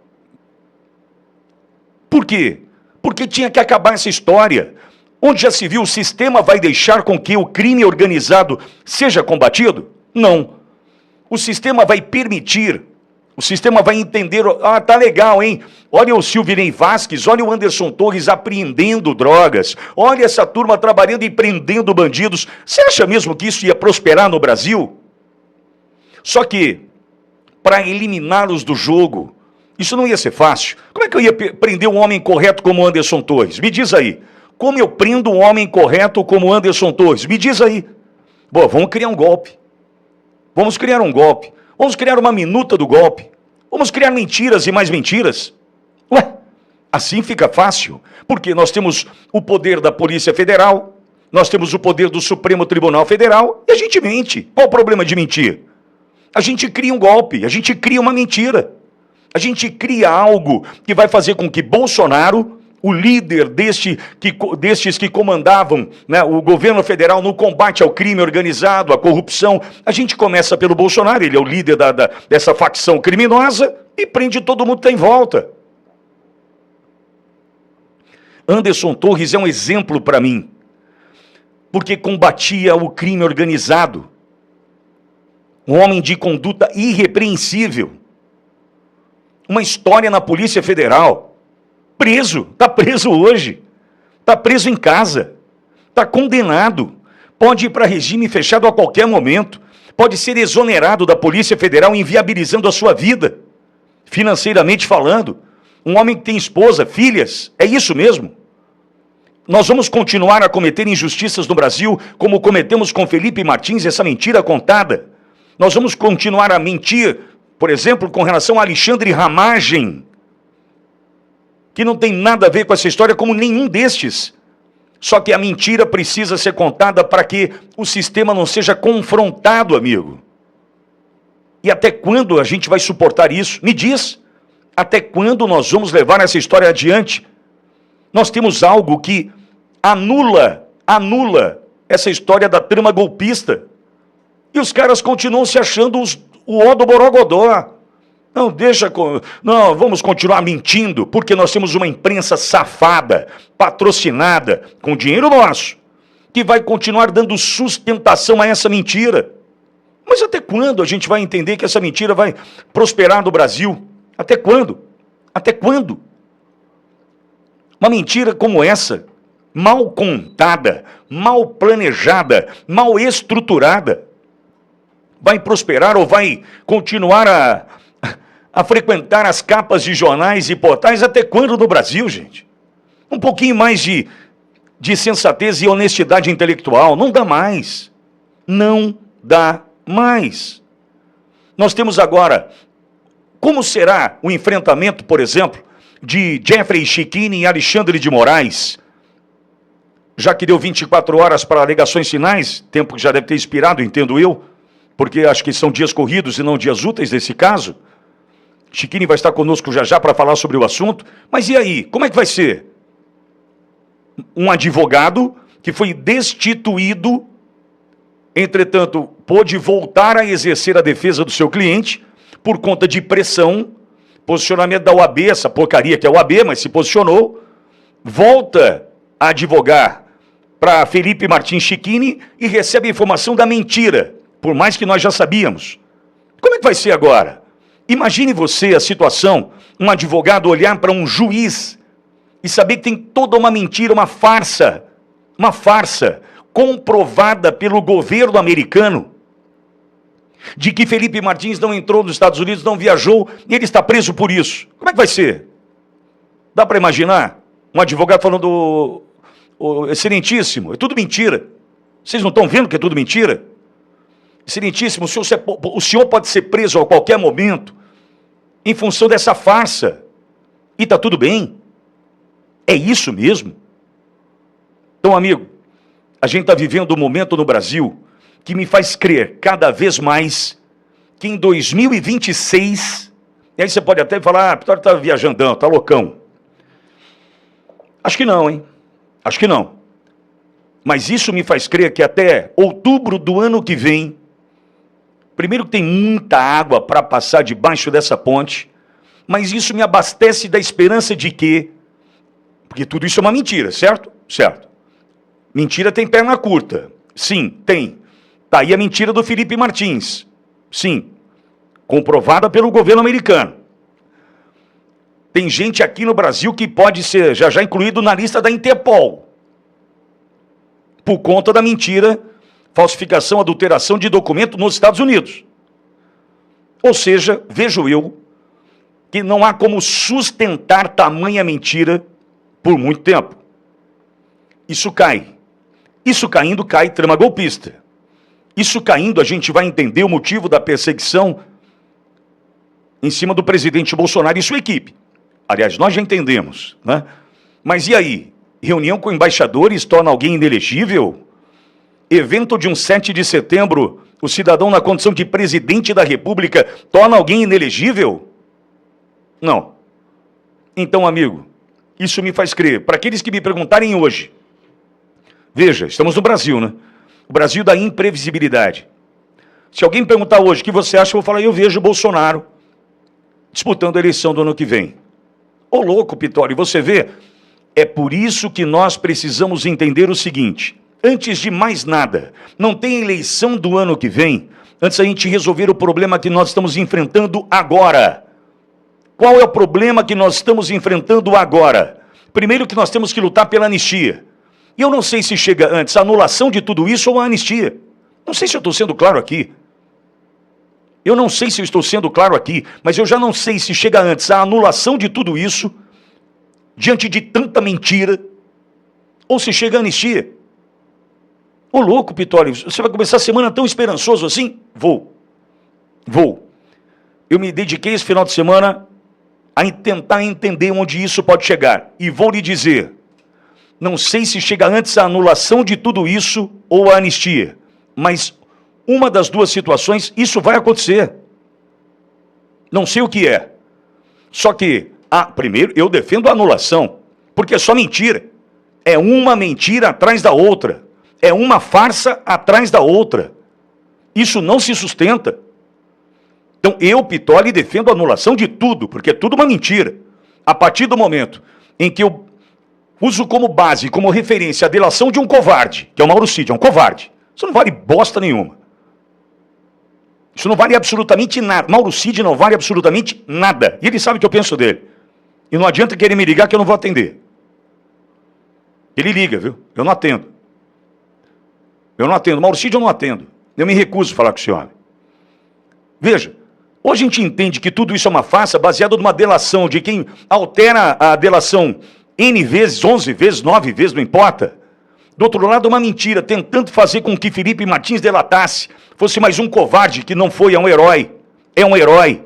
Por quê? Porque tinha que acabar essa história. Onde já se viu, o sistema vai deixar com que o crime organizado seja combatido? Não. O sistema vai permitir, o sistema vai entender, tá legal, hein? Olha o Silvinei Vasquez, olha o Anderson Torres apreendendo drogas, olha essa turma trabalhando e prendendo bandidos. Você acha mesmo que isso ia prosperar no Brasil? Só que, para eliminá-los do jogo, isso não ia ser fácil. Como é que eu ia prender um homem correto como Anderson Torres? Me diz aí. Como eu prendo um homem correto como Anderson Torres? Me diz aí. Bom, vamos criar um golpe. Vamos criar um golpe. Vamos criar uma minuta do golpe. Vamos criar mentiras e mais mentiras. Ué, assim fica fácil. Porque nós temos o poder da Polícia Federal, nós temos o poder do Supremo Tribunal Federal e a gente mente. Qual o problema de mentir? A gente cria um golpe, a gente cria uma mentira. A gente cria algo que vai fazer com que Bolsonaro, o líder destes que comandavam, né, o governo federal no combate ao crime organizado, à corrupção, a gente começa pelo Bolsonaro, ele é o líder dessa facção criminosa e prende todo mundo que está em volta. Anderson Torres é um exemplo para mim, porque combatia o crime organizado. Um homem de conduta irrepreensível. Uma história na Polícia Federal. Preso, está preso hoje. Está preso em casa. Está condenado. Pode ir para regime fechado a qualquer momento. pode ser exonerado da Polícia Federal, inviabilizando a sua vida, financeiramente falando. Um homem que tem esposa, filhas, é isso mesmo. Nós vamos continuar a cometer injustiças no Brasil, como cometemos com Felipe Martins, essa mentira contada. Nós vamos continuar a mentir, por exemplo, com relação a Alexandre Ramagem, que não tem nada a ver com essa história, como nenhum destes. Só que a mentira precisa ser contada para que o sistema não seja confrontado, amigo. E até quando a gente vai suportar isso? Me diz, até quando nós vamos levar essa história adiante? Nós temos algo que anula essa história da trama golpista. E os caras continuam se achando o ó do Borogodó. Não, vamos continuar mentindo, porque nós temos uma imprensa safada, patrocinada, com dinheiro nosso, que vai continuar dando sustentação a essa mentira. Mas até quando a gente vai entender que essa mentira vai prosperar no Brasil? Até quando? Até quando? Uma mentira como essa, mal contada, mal planejada, mal estruturada, vai prosperar ou vai continuar a frequentar as capas de jornais e portais até quando no Brasil, gente? Um pouquinho mais de sensatez e honestidade intelectual. Não dá mais. Não dá mais. Nós temos agora, como será o enfrentamento, por exemplo, de Jeffrey Chiquini e Alexandre de Moraes, já que deu 24 horas para alegações finais, tempo que já deve ter expirado, entendo eu, porque acho que são dias corridos e não dias úteis nesse caso. Chiquini vai estar conosco já para falar sobre o assunto. Mas e aí? Como é que vai ser? Um advogado que foi destituído, entretanto, pôde voltar a exercer a defesa do seu cliente por conta de pressão, posicionamento da OAB, essa porcaria que é a OAB, mas se posicionou, volta a advogar para Felipe Martins Chiquini e recebe a informação da mentira, por mais que nós já sabíamos. Como é que vai ser agora? Imagine você a situação, um advogado olhar para um juiz e saber que tem toda uma mentira, uma farsa comprovada pelo governo americano, de que Felipe Martins não entrou nos Estados Unidos, não viajou, e ele está preso por isso. Como é que vai ser? Dá para imaginar? Um advogado falando, excelentíssimo, é tudo mentira. Vocês não estão vendo que é tudo mentira? Excelentíssimo, o senhor pode ser preso a qualquer momento em função dessa farsa. E está tudo bem. É isso mesmo. Então, amigo, a gente está vivendo um momento no Brasil que me faz crer cada vez mais que em 2026, e aí você pode até falar, ah, Pitório está viajandão, está loucão. Acho que não, hein? Acho que não. Mas isso me faz crer que até outubro do ano que vem, primeiro que tem muita água para passar debaixo dessa ponte, mas isso me abastece da esperança de que, porque tudo isso é uma mentira, certo? Certo. Mentira tem perna curta. Sim, tem. Está aí a mentira do Felipe Martins. Sim. Comprovada pelo governo americano. Tem gente aqui no Brasil que pode ser já incluído na lista da Interpol, por conta da mentira, falsificação, adulteração de documento nos Estados Unidos. Ou seja, vejo eu que não há como sustentar tamanha mentira por muito tempo. Isso cai. Isso caindo, cai trama golpista. Isso caindo, a gente vai entender o motivo da perseguição em cima do presidente Bolsonaro e sua equipe. Aliás, nós já entendemos, né? Mas e aí? Reunião com embaixadores torna alguém inelegível? Evento de um 7 de setembro, o cidadão na condição de presidente da República torna alguém inelegível? Não. Então, amigo, isso me faz crer. Para aqueles que me perguntarem hoje, veja, estamos no Brasil, né? O Brasil da imprevisibilidade. Se alguém me perguntar hoje o que você acha, eu vou falar, eu vejo o Bolsonaro disputando a eleição do ano que vem. Ô louco, Pitório, você vê? É por isso que nós precisamos entender o seguinte: antes de mais nada, não tem eleição do ano que vem, antes a gente resolver o problema que nós estamos enfrentando agora. Qual é o problema que nós estamos enfrentando agora? Primeiro que nós temos que lutar pela anistia. E eu não sei se chega antes a anulação de tudo isso ou a anistia. Não sei se eu estou sendo claro aqui. Eu não sei se eu estou sendo claro aqui, mas eu já não sei se chega antes a anulação de tudo isso, diante de tanta mentira, ou se chega a anistia. Ô louco, Pitoli, você vai começar a semana tão esperançoso assim? Vou. Eu me dediquei esse final de semana a tentar entender onde isso pode chegar. E vou lhe dizer, não sei se chega antes a anulação de tudo isso ou a anistia, mas uma das duas situações, isso vai acontecer. Não sei o que é. Só que, primeiro, eu defendo a anulação, porque é só mentira. É uma mentira atrás da outra. É uma farsa atrás da outra. Isso não se sustenta. Então, eu, Pitoli, defendo a anulação de tudo, porque é tudo uma mentira. A partir do momento em que eu uso como base, como referência, a delação de um covarde, que é o Mauro Cid, é um covarde. Isso não vale bosta nenhuma. Isso não vale absolutamente nada. Mauro Cid não vale absolutamente nada. E ele sabe o que eu penso dele. E não adianta querer me ligar que eu não vou atender. Ele liga, viu? Eu não atendo. Mauro Cid eu não atendo. Eu me recuso a falar com esse homem. Veja, hoje a gente entende que tudo isso é uma farsa baseada numa delação de quem altera a delação N vezes, 11 vezes, 9 vezes, não importa. Do outro lado, uma mentira, tentando fazer com que Felipe Martins delatasse, fosse mais um covarde, que não foi, é um herói. É um herói.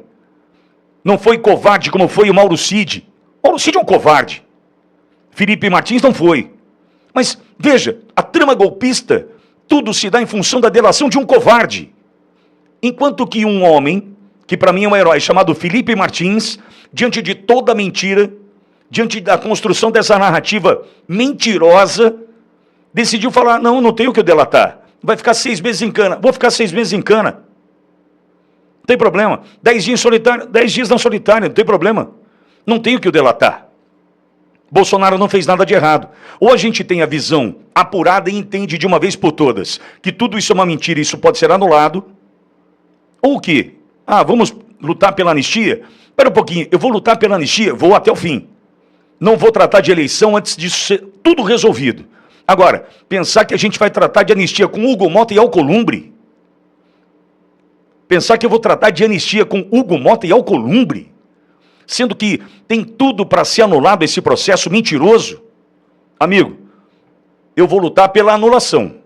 Não foi covarde como foi o Mauro Cid. Mauro Cid é um covarde. Felipe Martins não foi. Mas, veja, a trama golpista, tudo se dá em função da delação de um covarde. Enquanto que um homem, que para mim é um herói, chamado Felipe Martins, diante de toda mentira, diante da construção dessa narrativa mentirosa, decidiu falar, não tenho o que eu delatar. Vai ficar 6 meses em cana. Vou ficar 6 meses em cana. Não tem problema. 10 dias em solitário, 10 dias na solitária, não tem problema. Não tenho o que eu delatar. Bolsonaro não fez nada de errado. Ou a gente tem a visão apurada e entende de uma vez por todas que tudo isso é uma mentira e isso pode ser anulado, ou o quê? Vamos lutar pela anistia? Espera um pouquinho, eu vou lutar pela anistia, vou até o fim. Não vou tratar de eleição antes disso ser tudo resolvido. Agora, pensar que a gente vai tratar de anistia com Hugo Mota e Alcolumbre? Pensar que eu vou tratar de anistia com Hugo Mota e Alcolumbre? Sendo que tem tudo para ser anulado esse processo mentiroso? Amigo, eu vou lutar pela anulação.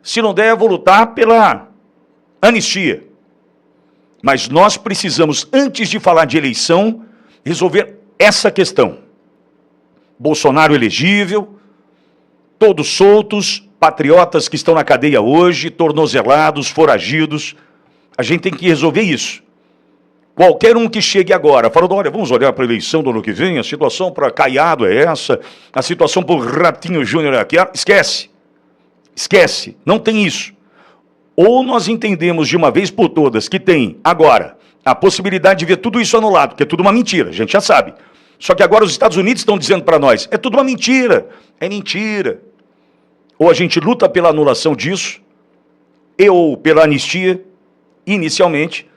Se não der, eu vou lutar pela anistia. Mas nós precisamos, antes de falar de eleição, resolver essa questão. Bolsonaro elegível, todos soltos, patriotas que estão na cadeia hoje, tornozelados, foragidos. A gente tem que resolver isso. Qualquer um que chegue agora, falando, olha, vamos olhar para a eleição do ano que vem, a situação para Caiado é essa, a situação para o Ratinho Júnior é aquela, esquece. Esquece, não tem isso. Ou nós entendemos de uma vez por todas que tem, agora, a possibilidade de ver tudo isso anulado, que é tudo uma mentira, a gente já sabe. Só que agora os Estados Unidos estão dizendo para nós, é tudo uma mentira, é mentira. Ou a gente luta pela anulação disso, ou pela anistia, inicialmente,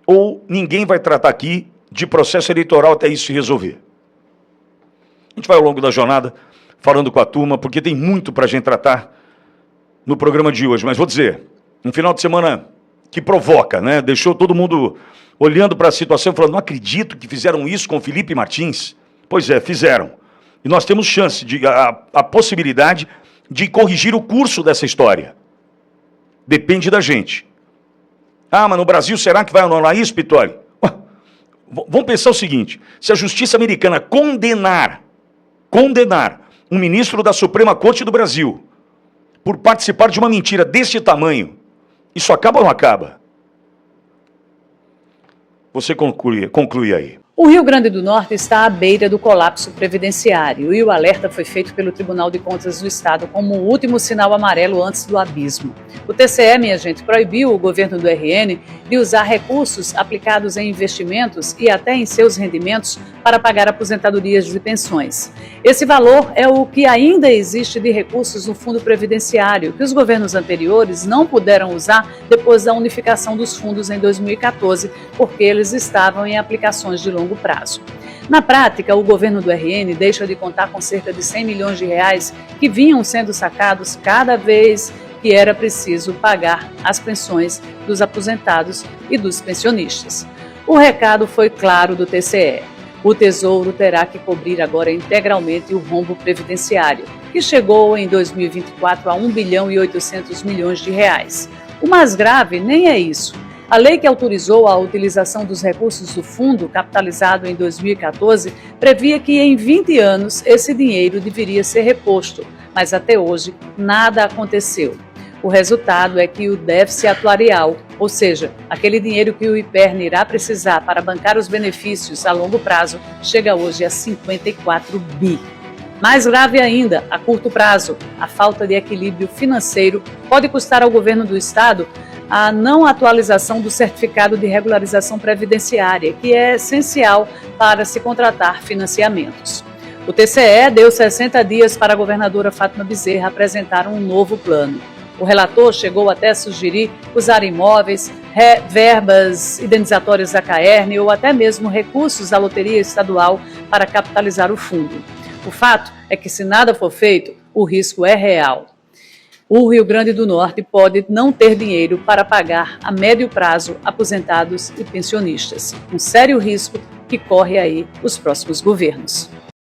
ou ninguém vai tratar aqui de processo eleitoral até isso se resolver. A gente vai ao longo da jornada falando com a turma, porque tem muito para a gente tratar no programa de hoje, mas vou dizer, um final de semana que provoca, né? Deixou todo mundo olhando para a situação e falando, não acredito que fizeram isso com o Felipe Martins. Pois é, fizeram. E nós temos chance, a possibilidade de corrigir o curso dessa história. Depende da gente. Mas no Brasil será que vai anular isso, Pitoli? Vamos pensar o seguinte, se a justiça americana condenar um ministro da Suprema Corte do Brasil por participar de uma mentira deste tamanho, isso acaba ou não acaba? Você conclui aí. O Rio Grande do Norte está à beira do colapso previdenciário e o alerta foi feito pelo Tribunal de Contas do Estado como o último sinal amarelo antes do abismo. O TCE, minha gente, proibiu o governo do RN de usar recursos aplicados em investimentos e até em seus rendimentos para pagar aposentadorias de pensões. Esse valor é o que ainda existe de recursos no Fundo Previdenciário, que os governos anteriores não puderam usar depois da unificação dos fundos em 2014, porque eles estavam em aplicações de longo prazo. Na prática, o governo do RN deixa de contar com cerca de 100 milhões de reais que vinham sendo sacados cada vez que era preciso pagar as pensões dos aposentados e dos pensionistas. O recado foi claro do TCE. O Tesouro terá que cobrir agora integralmente o rombo previdenciário, que chegou em 2024 a 1 bilhão e 800 milhões de reais. O mais grave nem é isso. A lei que autorizou a utilização dos recursos do fundo, capitalizado em 2014, previa que em 20 anos esse dinheiro deveria ser reposto, mas até hoje nada aconteceu. O resultado é que o déficit atuarial, ou seja, aquele dinheiro que o IPERN irá precisar para bancar os benefícios a longo prazo, chega hoje a 54 bi. Mais grave ainda, a curto prazo, a falta de equilíbrio financeiro pode custar ao governo do estado a não atualização do certificado de regularização previdenciária, que é essencial para se contratar financiamentos. O TCE deu 60 dias para a governadora Fátima Bezerra apresentar um novo plano. O relator chegou até a sugerir usar imóveis, verbas indenizatórias da CAERN ou até mesmo recursos da loteria estadual para capitalizar o fundo. O fato é que, se nada for feito, o risco é real. O Rio Grande do Norte pode não ter dinheiro para pagar a médio prazo aposentados e pensionistas. Um sério risco que corre aí os próximos governos.